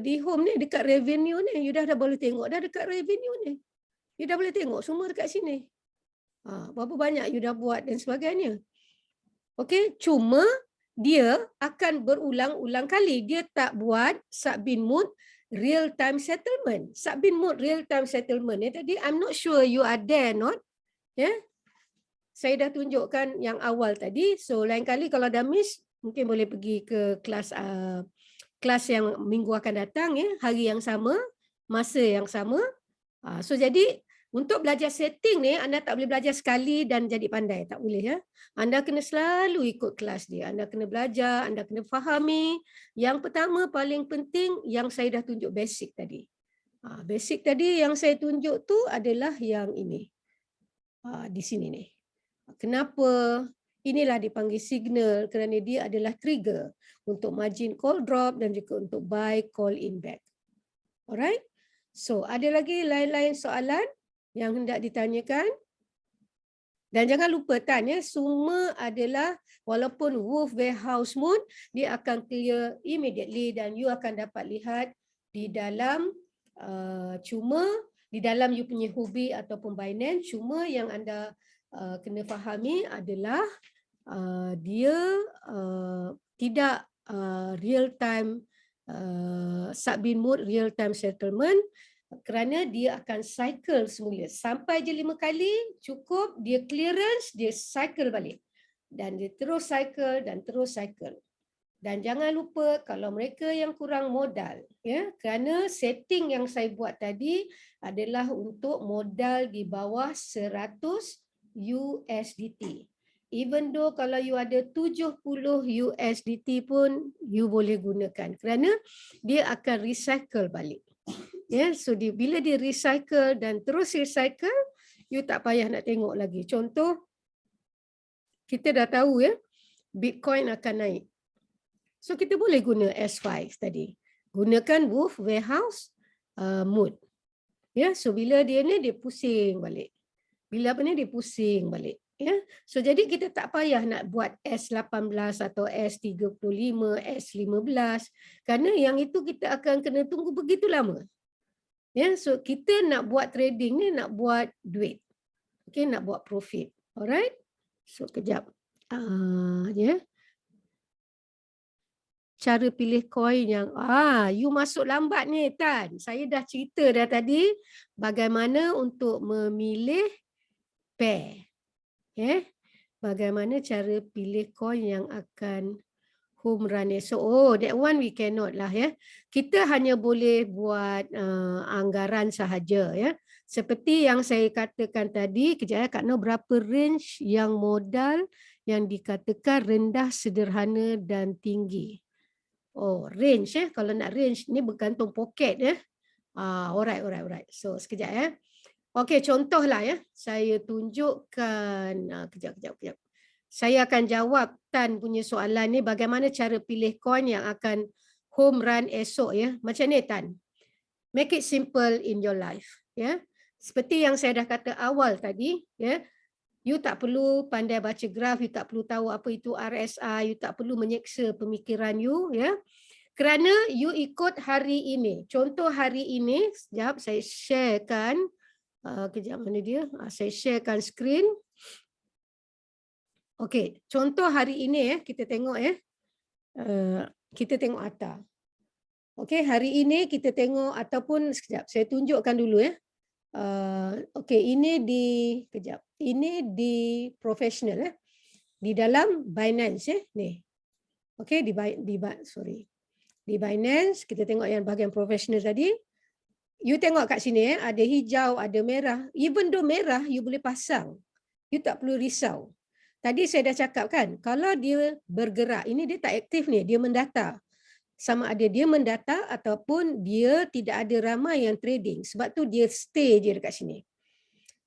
Di home ni, dekat revenue ni, you dah boleh tengok dah dekat revenue ni. You dah boleh tengok semua dekat sini. Berapa banyak you dah buat dan sebagainya. Okey, cuma dia akan berulang-ulang kali. Dia tak buat Subbin Mode real time settlement. Subbin Mode real time settlement ni tadi, I'm not sure you are there not. Ya. Yeah? Saya dah tunjukkan yang awal tadi. So lain kali kalau dah miss, mungkin boleh pergi ke kelas yang minggu akan datang ya, hari yang sama, masa yang sama. So jadi untuk belajar setting ni, anda tak boleh belajar sekali dan jadi pandai, tak boleh ya. Anda kena selalu ikut kelas dia. Anda kena belajar, anda kena fahami. Yang pertama paling penting yang saya dah tunjuk basic tadi. Basic tadi yang saya tunjuk tu adalah yang ini. Di sini nih. Kenapa? Inilah dipanggil signal kerana dia adalah trigger untuk margin call drop dan juga untuk buy call in back. Alright? So, ada lagi lain-lain soalan yang hendak ditanyakan? Dan jangan lupa tanya, semua adalah walaupun Wolf Warehouse Moon, dia akan clear immediately dan you akan dapat lihat di dalam cuma di dalam you punya Huobi ataupun Binance, cuma yang anda kena fahami adalah dia tidak real time Subin mode real time settlement kerana dia akan cycle semula sampai je 5 kali cukup, dia clearance, dia cycle balik dan dia terus cycle dan terus cycle. Dan jangan lupa kalau mereka yang kurang modal, ya, kerana setting yang saya buat tadi adalah untuk modal di bawah 100 USDT. Even though kalau you ada 70 USDT pun you boleh gunakan kerana dia akan recycle balik. Ya, so bila dia recycle dan terus recycle, you tak payah nak tengok lagi. Contoh, kita dah tahu ya, Bitcoin akan naik. So kita boleh guna S5 tadi. Gunakan Wolf Warehouse mode. Ya, so bila dia ni dia pusing balik. Bila apa ni dia pusing balik. Ya, so jadi kita tak payah nak buat S18 atau S35, S15 kerana yang itu kita akan kena tunggu begitu lama. Ya, so kita nak buat trading ni nak buat duit. Okay, nak buat profit. Alright? So kejap. Ya. Cara pilih coin yang you masuk lambat ni Tan. Saya dah cerita dah tadi bagaimana untuk memilih pair. Bagaimana cara pilih coin yang akan home run esok. Oh, that one we cannot lah ya. Kita hanya boleh buat anggaran sahaja ya. Seperti yang saya katakan tadi, kejap ya Kak Noh, berapa range yang modal yang dikatakan rendah, sederhana dan tinggi. Oh, range ya. Kalau nak range ni bergantung poket ya. Alright. So sekejap ya. Okey, contohlah ya. Saya tunjukkan kejap. Saya akan jawab Tan punya soalan ni bagaimana cara pilih coin yang akan home run esok ya. Macam ni Tan. Make it simple in your life ya. Seperti yang saya dah kata awal tadi ya. You tak perlu pandai baca graf, you tak perlu tahu apa itu RSI, you tak perlu menyeksa pemikiran you ya. Kerana you ikut hari ini. Contoh hari ini, sekejap saya sharekan. Kejap mana dia? Saya sharekan skrin. Okey, contoh hari ini ya, kita tengok ya. Kita tengok ATA. Okey, hari ini kita tengok ataupun sekejap saya tunjukkan dulu ya. Okey, ini di kejap. Ini di professional ya. Di dalam Binance ya, ni. Okey, di Binance kita tengok yang bahagian professional tadi. You tengok kat sini ada hijau, ada merah. Even though merah, you boleh pasang. You tak perlu risau. Tadi saya dah cakap kan, kalau dia bergerak, ini dia tak aktif ni, dia mendata. Sama ada dia mendata ataupun dia tidak ada ramai yang trading. Sebab tu dia stay je dekat sini.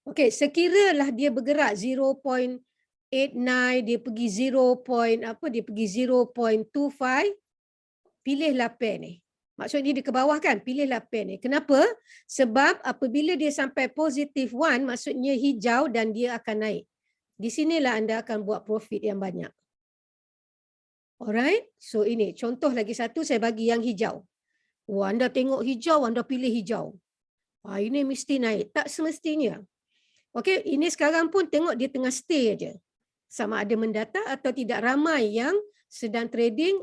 Okey, sekiralah dia bergerak 0.89, dia pergi 0.25, pilihlah pair ni. Maksudnya dia ke bawah kan, pilihlah pair ni. Kenapa? Sebab apabila dia sampai positive 1, maksudnya hijau dan dia akan naik. Di sinilah anda akan buat profit yang banyak. Alright, so ini contoh lagi satu saya bagi yang hijau. Oh, anda tengok hijau, anda pilih hijau. Ini mesti naik. Tak semestinya. Okey, ini sekarang pun tengok dia tengah stay aja. Sama ada mendata atau tidak, ramai yang sedang trading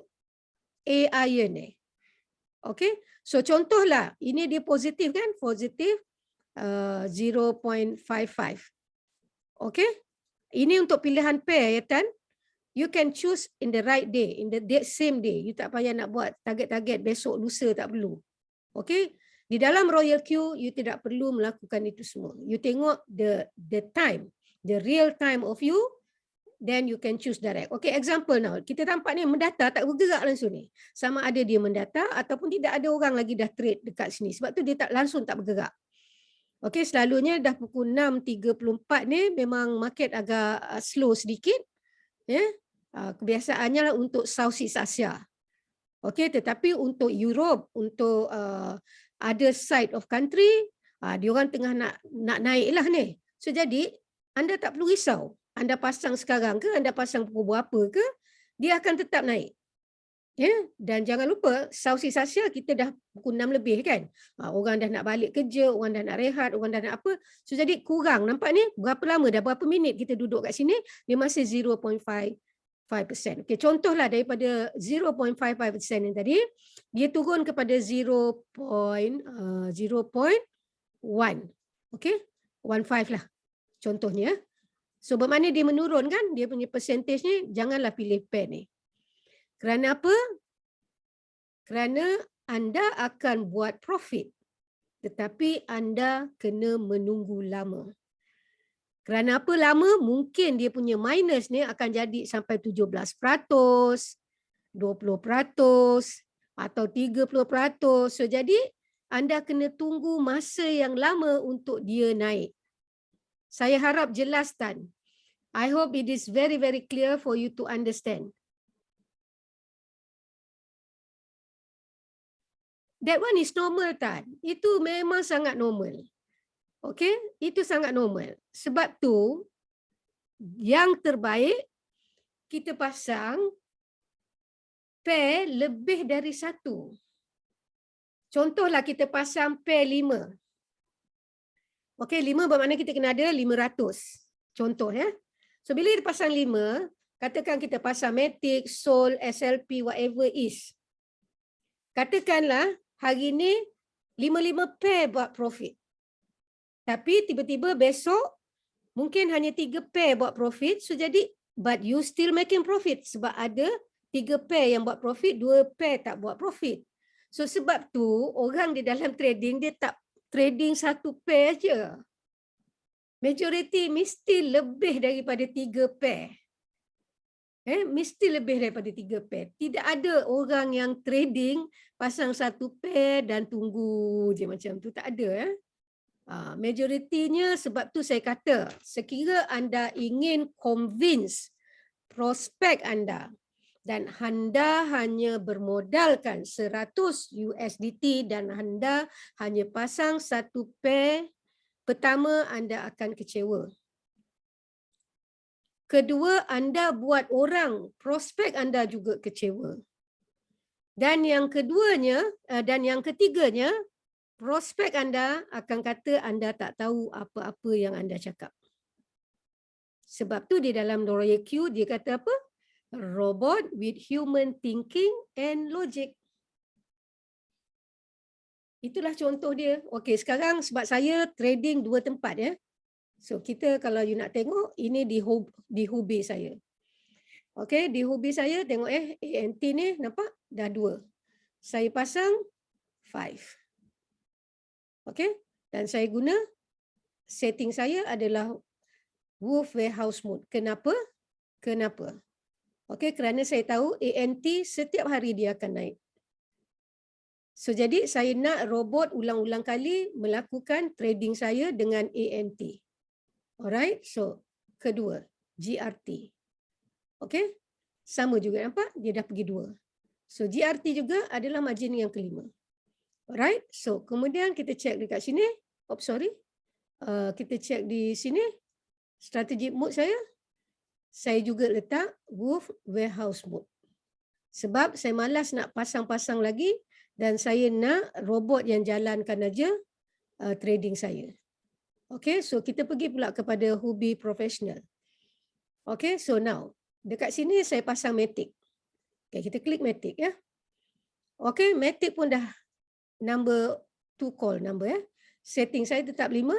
AIN ni. Okey, so contohlah, ini dia positif kan? Positif 0.55. Okey, ini untuk pilihan pair ya Tan. You can choose in the right day, in the same day. You tak payah nak buat target-target besok, lusa, tak perlu. Okey, di dalam Royal Queue, you tidak perlu melakukan itu semua. You tengok the time, the real time of you, then you can choose direct. Okey, example now. Kita tampak ni mendata tak bergerak langsung ni. Sama ada dia mendata ataupun tidak ada orang lagi dah trade dekat sini. Sebab tu dia tak langsung tak bergerak. Okey, selalunya dah pukul 6.34 ni memang market agak slow sedikit, ya. Kebiasaannya lah untuk Southeast Asia. Okey, tetapi untuk Europe, untuk other side of country, diorang tengah nak naik lah ni. So jadi, anda tak perlu risau. Anda pasang sekarang ke, anda pasang pukul berapa ke, dia akan tetap naik. Ya, dan jangan lupa Southeast Asia kita dah pukul 6 lebih kan. Orang dah nak balik kerja, orang dah nak rehat, orang dah nak apa. So jadi kurang, nampak ni berapa lama dah, berapa minit kita duduk kat sini, dia masih 0.55%. Okey, contohlah daripada 0.55% ni tadi, dia turun kepada 0.1. Okey, 15 lah contohnya. So bermakna dia menurun kan, dia punya percentage ni, janganlah pilih pair ni. Kerana apa? Kerana anda akan buat profit, tetapi anda kena menunggu lama. Kerana apa lama? Mungkin dia punya minus ni akan jadi sampai 17%, 20% atau 30%. So jadi anda kena tunggu masa yang lama untuk dia naik. Saya harap jelas, Tan. I hope it is very clear for you to understand. That one is normal, Tan. Itu memang sangat normal. Okey, itu sangat normal. Sebab tu yang terbaik kita pasang pair lebih dari satu. Contohlah kita pasang pair 5. Okey, 5 bermakna kita kena ada 500. Contoh ya. So bila kita pasang 5, katakan kita pasang Matic, Sol, SLP, whatever is. Katakanlah hari ni 5 pair buat profit. Tapi tiba-tiba besok mungkin hanya 3 pair buat profit. So jadi, but you still making profit. Sebab ada 3 pair yang buat profit, 2 pair tak buat profit. So sebab tu orang di dalam trading, dia tak trading satu pair je. Majority mesti lebih daripada 3 pair. Mesti lebih daripada 3 pair. Tidak ada orang yang trading pasang satu pair dan tunggu je macam tu. Tak ada. Majoritinya, sebab tu saya kata, sekira anda ingin convince prospek anda dan anda hanya bermodalkan 100 USDT dan anda hanya pasang satu pair, pertama anda akan kecewa. Kedua, anda buat orang, prospek anda juga kecewa. Dan yang ketiganya, prospek anda akan kata anda tak tahu apa-apa yang anda cakap. Sebab tu di dalam Laurier Q dia kata apa? Robot with human thinking and logic. Itulah contoh dia. Okey, sekarang sebab saya trading 2 tempat ya. So kita kalau you nak tengok, ini di Hubi saya. Okey, di Hubi saya tengok ANT ni nampak dah 2. Saya pasang 5. Okey, dan saya guna setting saya adalah Wolf Warehouse Mode. Kenapa? Okey, kerana saya tahu ANT setiap hari dia akan naik. So jadi saya nak robot ulang-ulang kali melakukan trading saya dengan ANT. Alright, so kedua GRT. Okey, sama juga nampak dia dah pergi 2. So GRT juga adalah margin yang kelima. Alright, so kemudian kita check dekat sini. Kita check di sini strategic mode saya. Saya juga letak Wolf Warehouse Mode. Sebab saya malas nak pasang-pasang lagi dan saya nak robot yang jalankan aja trading saya. Okay, so kita pergi pula kepada Hubi Professional. Okay, so now dekat sini saya pasang Matic. Okay, kita klik Matic ya. Okay, Matic pun dah number 2 call number ya. Setting saya tetap 5.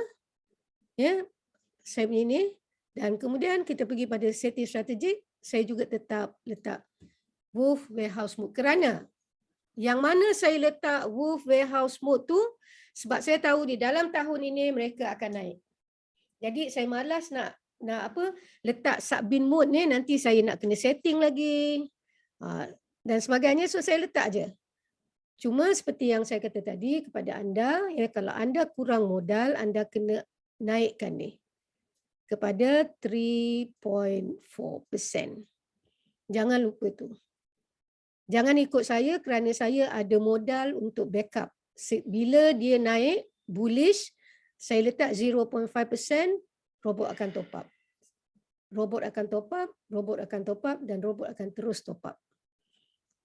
Ya, saya punya ni. Dan kemudian kita pergi pada setting strategik. Saya juga tetap letak Wolf Warehouse Mode. Kerana yang mana saya letak Wolf Warehouse Mode tu, sebab saya tahu di dalam tahun ini mereka akan naik. Jadi saya malas nak letak Subbin Mode ni, nanti saya nak kena setting lagi dan sebagainya. So saya letak je. Cuma seperti yang saya kata tadi kepada anda, ya, kalau anda kurang modal, anda kena naikkan ni kepada 3.4%. Jangan lupa tu. Jangan ikut saya kerana saya ada modal untuk backup. Bila dia naik, bullish, saya letak 0.5%, robot akan top up. Robot akan top up, robot akan top up dan robot akan terus top up.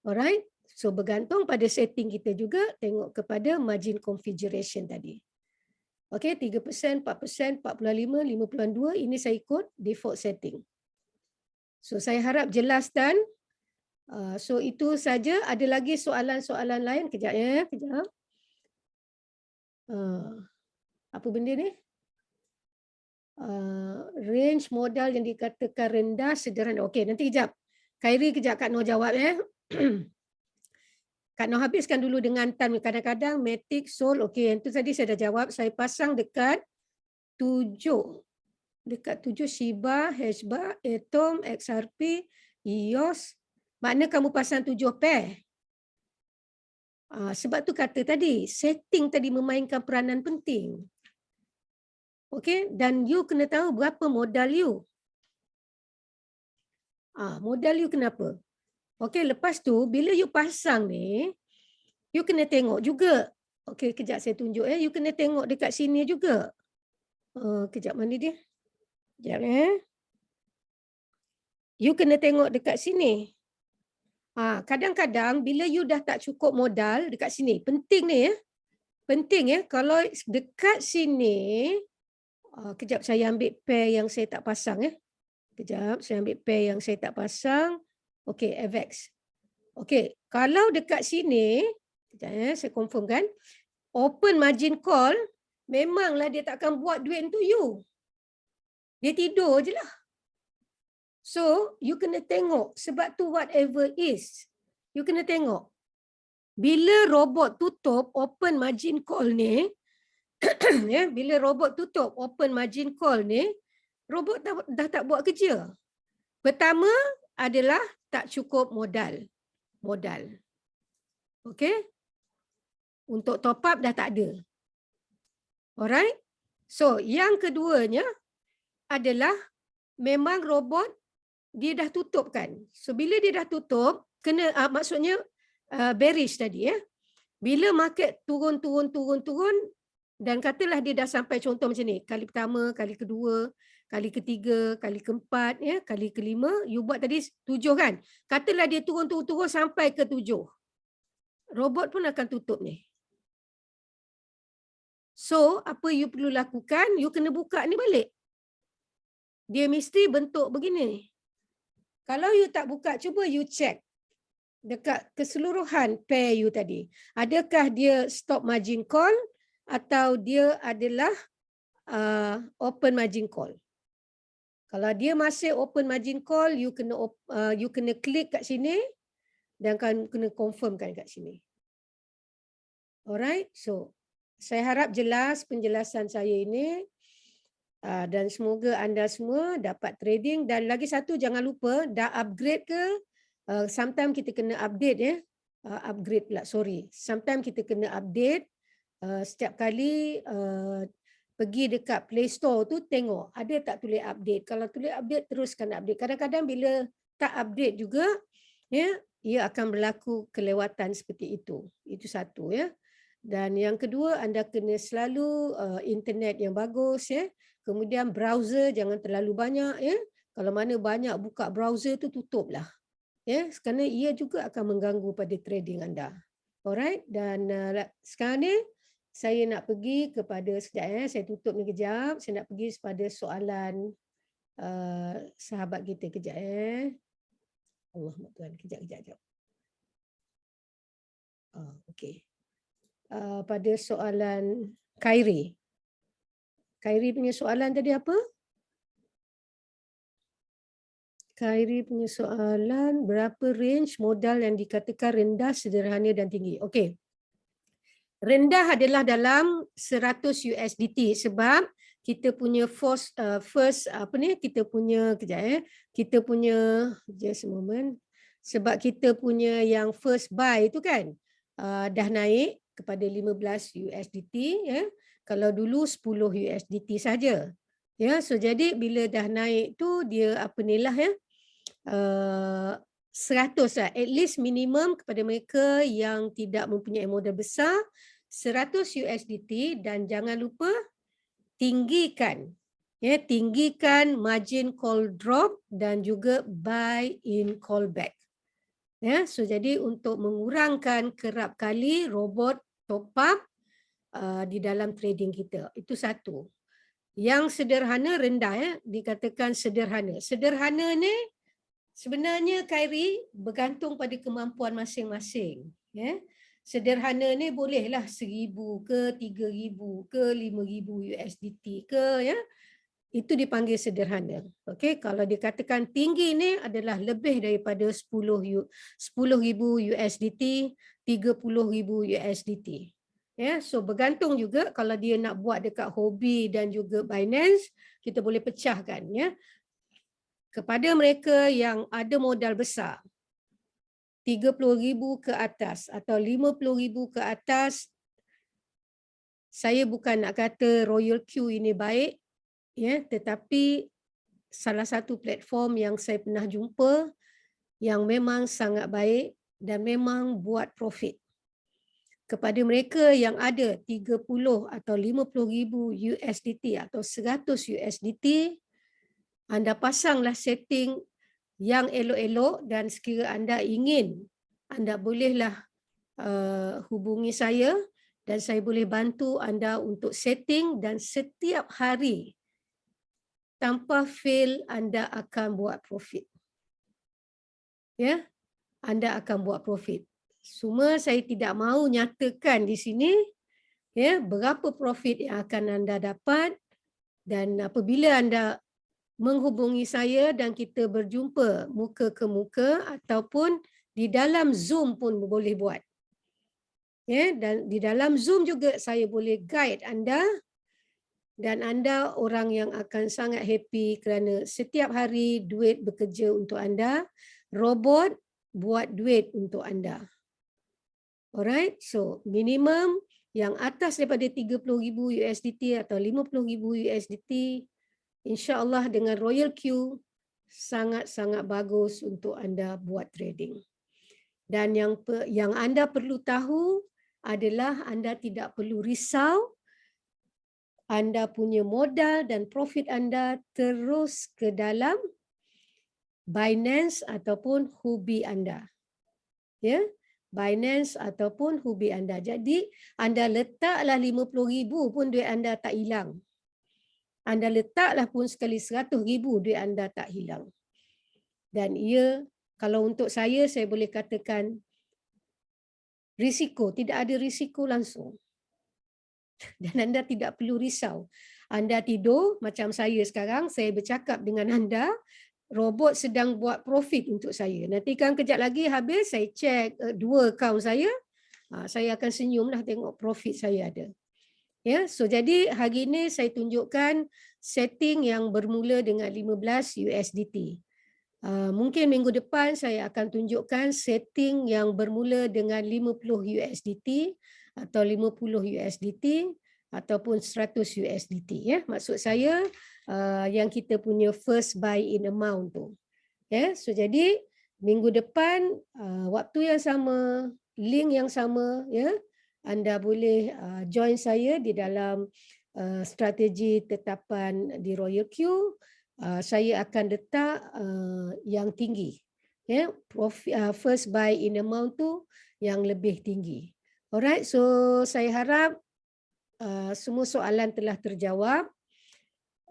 Alright? So bergantung pada setting kita juga, tengok kepada margin configuration tadi. Okey, 3%, 4%, 4.5, 5.2, ini saya ikut default setting. So saya harap jelas dan so itu saja. Ada lagi soalan-soalan lain? Kejap ya, kejap. Apa benda ni? Range modal yang dikatakan rendah sederhana. Okey, nanti kejap. Khairi kejap Kak Noh jawab ya. Kak Noh habiskan dulu dengan Tan. Kadang-kadang Matic, Sol. Okey, yang tu tadi saya dah jawab. Saya pasang dekat 7. Dekat 7 Shiba, Hashba, Atom, XRP, EOS. Makna kamu pasang 7 pair. Sebab tu kata tadi, setting tadi memainkan peranan penting. Okey, dan you kena tahu berapa modal you. Modal you kenapa? Okey, lepas tu bila you pasang ni, you kena tengok juga. Okey, kejap saya tunjuk you kena tengok dekat sini juga. Kejap mana dia? Kejap You kena tengok dekat sini. Kadang-kadang bila you dah tak cukup modal dekat sini, penting ni ya. Penting ya, kalau dekat sini, kejap saya ambil pair yang saya tak pasang ya. Kejap, saya ambil pair yang saya tak pasang. Okey, AVEX. Okey, kalau dekat sini, kejap ya, saya confirmkan. Open margin call, memanglah dia takkan buat duit untuk you. Dia tidur je lah. So, you kena tengok. Sebab tu whatever is, you kena tengok. Bila robot tutup open margin call ni, ya, bila robot tutup open margin call ni, robot dah tak buat kerja. Pertama adalah tak cukup modal. Okey? Untuk top up dah tak ada. Alright? So, yang keduanya adalah memang robot dia dah tutup kan. So, bila dia dah tutup, kena maksudnya bearish tadi ya. Bila market turun dan katalah dia dah sampai contoh macam ni, kali pertama, kali kedua, kali ketiga, kali keempat, ya, kali kelima, you buat tadi 7 kan. Katalah dia turun sampai ke 7. Robot pun akan tutup ni. So, apa you perlu lakukan? You kena buka ni balik. Dia mesti bentuk begini. Kalau you tak buka, cuba you check dekat keseluruhan pair you tadi. Adakah dia stop margin call atau dia adalah open margin call? Kalau dia masih open margin call, you kena klik kat sini dan kena confirmkan kat sini. Alright, so saya harap jelas penjelasan saya ini dan semoga anda semua dapat trading. Dan lagi satu, jangan lupa dah upgrade ke, sometimes kita kena update ya. Upgrade pula, sorry. Sometimes kita kena update setiap kali pergi dekat Play Store tu tengok ada tak tulis update. Kalau tulis update, teruskan update. Kadang-kadang bila tak update juga, ya, ia akan berlaku kelewatan seperti itu. Itu satu ya. Dan yang kedua, anda kena selalu internet yang bagus ya. Kemudian browser jangan terlalu banyak ya. Kalau mana banyak buka browser tu tutuplah. Ya, kerana ia juga akan mengganggu pada trading anda. Alright, dan sekarang ni saya nak pergi kepada sekejap ya. Saya tutup ni kejap. Saya nak pergi kepada soalan sahabat kita kejap ya. Allah Tuhan, kejap. Okey. Pada soalan Khairi. Khairi punya soalan tadi apa? Khairi punya soalan, berapa range modal yang dikatakan rendah, sederhana dan tinggi? Okey. Rendah adalah dalam 100 USDT sebab kita punya first kita punya kejap ya. Kita punya just a moment. Sebab kita punya yang first buy itu kan. dah naik kepada 15 USDT ya. Kalau dulu 10 USDT saja. Ya, so jadi bila dah naik tu dia apa ni lah ya. 100 lah, at least minimum kepada mereka yang tidak mempunyai modal besar 100 USDT, dan jangan lupa tinggikan margin call drop dan juga buy in call back. Ya, so jadi untuk mengurangkan kerap kali robot top up di dalam trading kita. Itu satu. Yang sederhana rendah ya, dikatakan sederhana. Sederhana ni sebenarnya Khairi bergantung pada kemampuan masing-masing. Ya. Sederhana ni bolehlah 1,000 ke 3,000 ke 5,000 USDT ke ya. Itu dipanggil sederhana. Okey, kalau dikatakan tinggi ni adalah lebih daripada 10,000 USDT, 30,000 USDT. Ya, so bergantung juga kalau dia nak buat dekat Huobi dan juga Binance, kita boleh pecahkan ya. Kepada mereka yang ada modal besar, 30,000 ke atas atau 50,000 ke atas, saya bukan nak kata Royal Q ini baik, ya, tetapi salah satu platform yang saya pernah jumpa yang memang sangat baik dan memang buat profit. Kepada mereka yang ada 30 atau 50,000 USDT atau 100 USDT, anda pasanglah setting yang elok-elok, dan sekira anda ingin, anda bolehlah hubungi saya dan saya boleh bantu anda untuk setting, dan setiap hari tanpa fail anda akan buat profit. Ya, anda akan buat profit. Cuma saya tidak mahu nyatakan di sini ya berapa profit yang akan anda dapat, dan apabila anda menghubungi saya dan kita berjumpa muka ke muka ataupun di dalam Zoom pun boleh buat. Ya, dan di dalam Zoom juga saya boleh guide anda, dan anda orang yang akan sangat happy kerana setiap hari duit bekerja untuk anda, robot buat duit untuk anda. Alright, so minimum yang atas daripada 30,000 USDT atau 50,000 USDT, insya-Allah dengan Royal Q sangat-sangat bagus untuk anda buat trading. Dan yang anda perlu tahu adalah anda tidak perlu risau. Anda punya modal dan profit anda terus ke dalam Binance ataupun Huobi anda. Ya, Binance ataupun Huobi anda. Jadi anda letaklah 50,000 pun duit anda tak hilang. Anda letaklah pun sekali 100,000 duit anda tak hilang. Dan ia, kalau untuk saya boleh katakan risiko, tidak ada risiko langsung. Dan anda tidak perlu risau. Anda tidur macam saya sekarang, saya bercakap dengan anda, robot sedang buat profit untuk saya. Nanti kan kejap lagi habis, saya cek dua akaun saya akan senyumlah tengok profit saya ada. Ya, so jadi hari ini saya tunjukkan setting yang bermula dengan 15 USDT. Mungkin minggu depan saya akan tunjukkan setting yang bermula dengan 50 USDT atau 50 USDT ataupun 100 USDT ya. Maksud saya yang kita punya first buy in amount tu. Ya, so jadi minggu depan waktu yang sama, link yang sama ya, anda boleh join saya di dalam strategi tetapan di Royal Q. Saya akan letak yang tinggi ya, first buy in amount tu yang lebih tinggi. Alright, so saya harap semua soalan telah terjawab.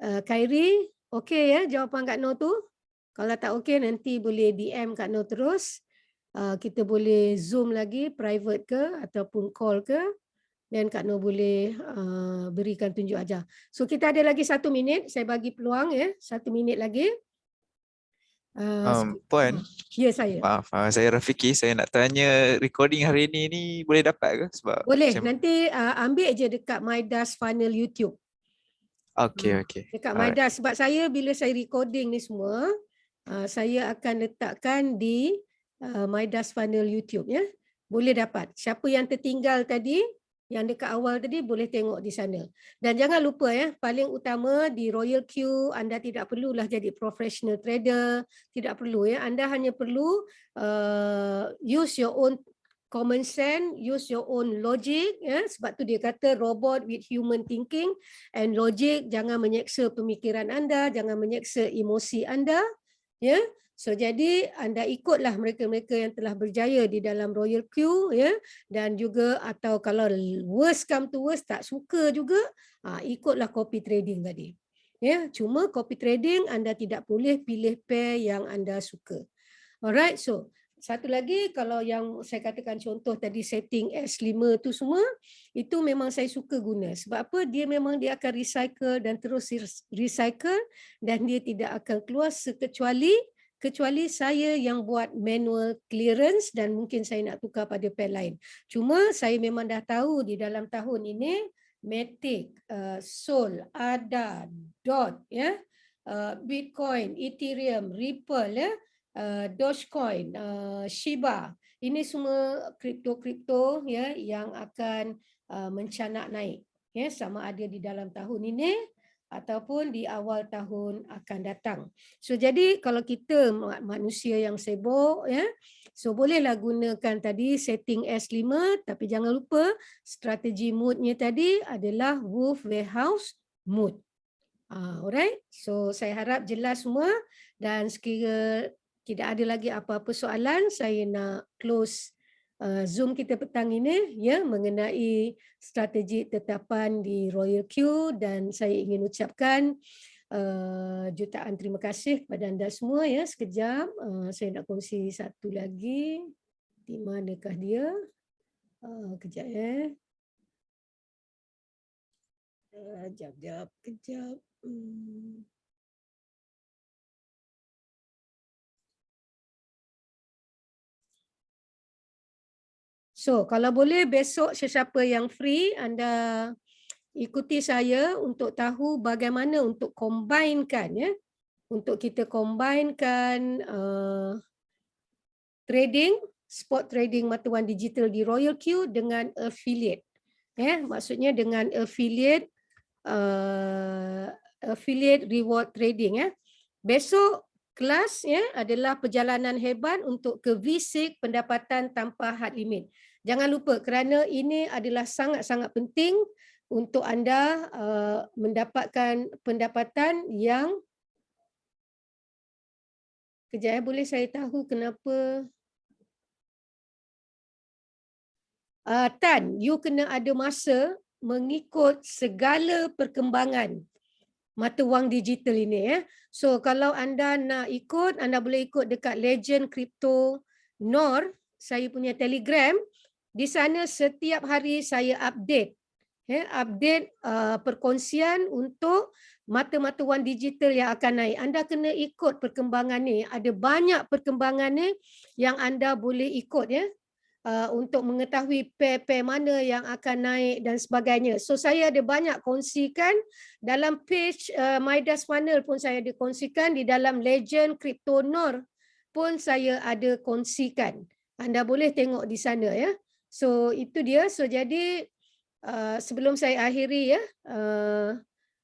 Khairi, okey ya jawapan Kak Noh tu? Kalau tak okey nanti boleh DM Kak Noh terus. Kita boleh Zoom lagi, private ke ataupun call ke, dan Kak Noh boleh berikan tunjuk ajar. So kita ada lagi 1 minit, saya bagi peluang ya, 1 minit lagi. Puan, ya saya. maaf, saya Rafiki. Saya nak tanya recording hari ni boleh dapat ke? Sebab boleh, saya... nanti ambil je dekat Midas Funnel YouTube. Okey. Dekat Midas, sebab saya bila saya recording ni semua, saya akan letakkan di Midas Funnel YouTube ya. boleh dapat. Siapa yang tertinggal tadi, yang dekat awal tadi boleh tengok di sana. Dan jangan lupa ya, paling utama di Royal Q, anda tidak perlulah jadi professional trader, tidak perlu ya. Anda hanya perlu use your own common sense, use your own logic ya. Sebab tu dia kata robot with human thinking and logic. Jangan menyeksa pemikiran anda, jangan menyeksa emosi anda ya. So jadi anda ikutlah mereka-mereka yang telah berjaya di dalam Royal Q ya, dan juga atau kalau worst come to worst tak suka juga, ikutlah copy trading tadi. Ya, cuma copy trading anda tidak boleh pilih pair yang anda suka. Alright, so satu lagi kalau yang saya katakan contoh tadi setting S5 tu semua, itu memang saya suka guna. Sebab apa? Dia memang dia akan recycle dan terus recycle dan dia tidak akan keluar kecuali saya yang buat manual clearance dan mungkin saya nak tukar pada pair lain. Cuma saya memang dah tahu di dalam tahun ini Matic, Sol, ADA, DOT, ya, Bitcoin, Ethereum, Ripple, ya, Dogecoin, Shiba. Ini semua kripto-kripto ya yang akan mencanak naik. Ya, sama ada di dalam tahun ini ataupun di awal tahun akan datang. So jadi kalau kita manusia yang sibuk ya, so bolehlah gunakan tadi setting S5 tapi jangan lupa strategi mode-nya tadi adalah Wolf Warehouse mode. Alright. So saya harap jelas semua dan sekira tidak ada lagi apa-apa soalan, saya nak close Zoom kita petang ini ya mengenai strategi tetapan di Royal Q dan saya ingin ucapkan jutaan terima kasih kepada anda semua ya. Sekejap saya nak kongsi satu lagi. Di manakah dia? Kejap ya. Kejap. So, kalau boleh besok sesiapa yang free, anda ikuti saya untuk tahu bagaimana untuk combinekan ya. Untuk kita combinekan trading, spot trading mata wang digital di Royal Q dengan affiliate. Ya, maksudnya dengan affiliate reward trading ya. Besok kelas ya adalah perjalanan hebat untuk ke V6 pendapatan tanpa had limit. Jangan lupa kerana ini adalah sangat-sangat penting untuk anda mendapatkan pendapatan yang kejap boleh saya tahu kenapa Tan, you kena ada masa mengikut segala perkembangan mata wang digital ini ya. So kalau anda nak ikut, anda boleh ikut dekat Legend Crypto Nor, saya punya Telegram. Di sana setiap hari saya update ya, update perkongsian untuk mata-mata wang digital yang akan naik. Anda kena ikut perkembangan ni. Ada banyak perkembangan ni yang anda boleh ikut ya. Untuk mengetahui pair-pair mana yang akan naik dan sebagainya. So saya ada banyak kongsikan dalam page Midas Funnel pun saya ada kongsikan, di dalam Legend Crypto Nor pun saya ada kongsikan. Anda boleh tengok di sana ya. So itu dia. So jadi sebelum saya akhiri ya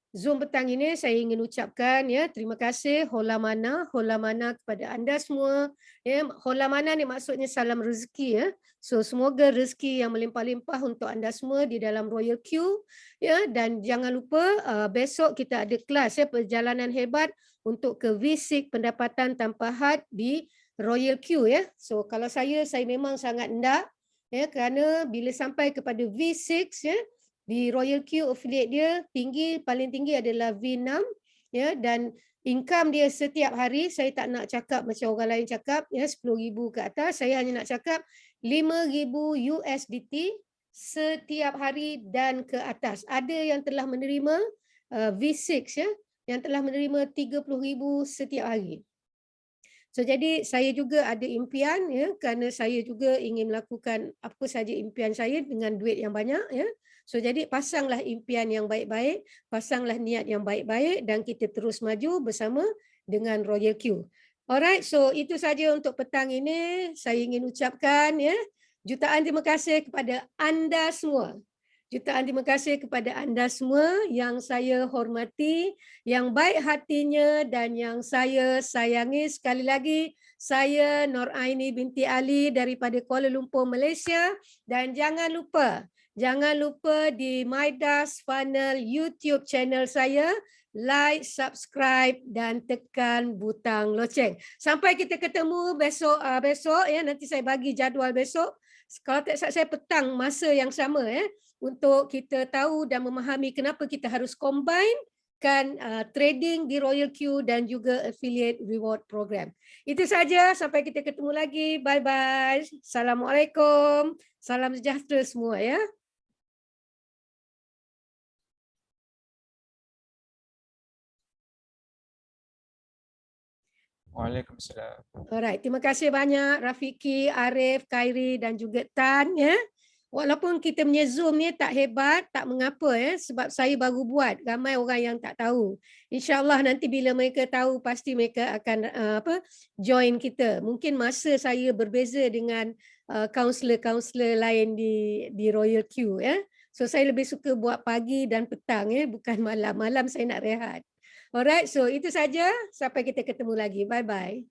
Zoom petang ini, saya ingin ucapkan ya terima kasih hola mana kepada anda semua ya. Hola mana ni maksudnya salam rezeki ya. So semoga rezeki yang melimpah-limpah untuk anda semua di dalam Royal Q ya, dan jangan lupa besok kita ada kelas ya perjalanan hebat untuk ke V6 pendapatan tanpa had di Royal Q ya. So kalau saya memang sangat hendak ya, kerana bila sampai kepada V6 ya di Royal Q affiliate dia paling tinggi adalah V6 ya, dan income dia setiap hari saya tak nak cakap macam orang lain cakap ya 10,000 ke atas, saya hanya nak cakap 5,000 USDT setiap hari dan ke atas. Ada yang telah menerima V6 ya, yang telah menerima 30,000 setiap hari. So jadi saya juga ada impian ya, kerana saya juga ingin melakukan apa saja impian saya dengan duit yang banyak ya. So jadi pasanglah impian yang baik-baik, pasanglah niat yang baik-baik dan kita terus maju bersama dengan Royal Q. Alright, so itu saja untuk petang ini. Saya ingin ucapkan ya Jutaan terima kasih kepada anda semua. Jutaan terima kasih kepada anda semua yang saya hormati, yang baik hatinya dan yang saya sayangi. Sekali lagi, saya Nur Aini binti Ali daripada Kuala Lumpur, Malaysia. Dan jangan lupa di Midas Funnel YouTube channel saya, like, subscribe dan tekan butang loceng. Sampai kita ketemu besok ya, nanti saya bagi jadual besok. Kalau tak saya petang masa yang sama ya, untuk kita tahu dan memahami kenapa kita harus combine trading di Royal Q dan juga affiliate reward program. Itu saja, sampai kita ketemu lagi. Bye bye. Assalamualaikum. Salam sejahtera semua ya. Waalaikumsalam. Alright, terima kasih banyak Rafiki, Arif, Khairi dan juga Tan ya. Walaupun kita punya Zoom ni tak hebat, tak mengapa ya, sebab saya baru buat, ramai orang yang tak tahu. InsyaAllah nanti bila mereka tahu pasti mereka akan join kita. Mungkin masa saya berbeza dengan kaunselor-kaunselor lain di Royal Q ya. So saya lebih suka buat pagi dan petang ya, bukan malam. Malam saya nak rehat. Alright, so itu saja, sampai kita ketemu lagi. Bye bye.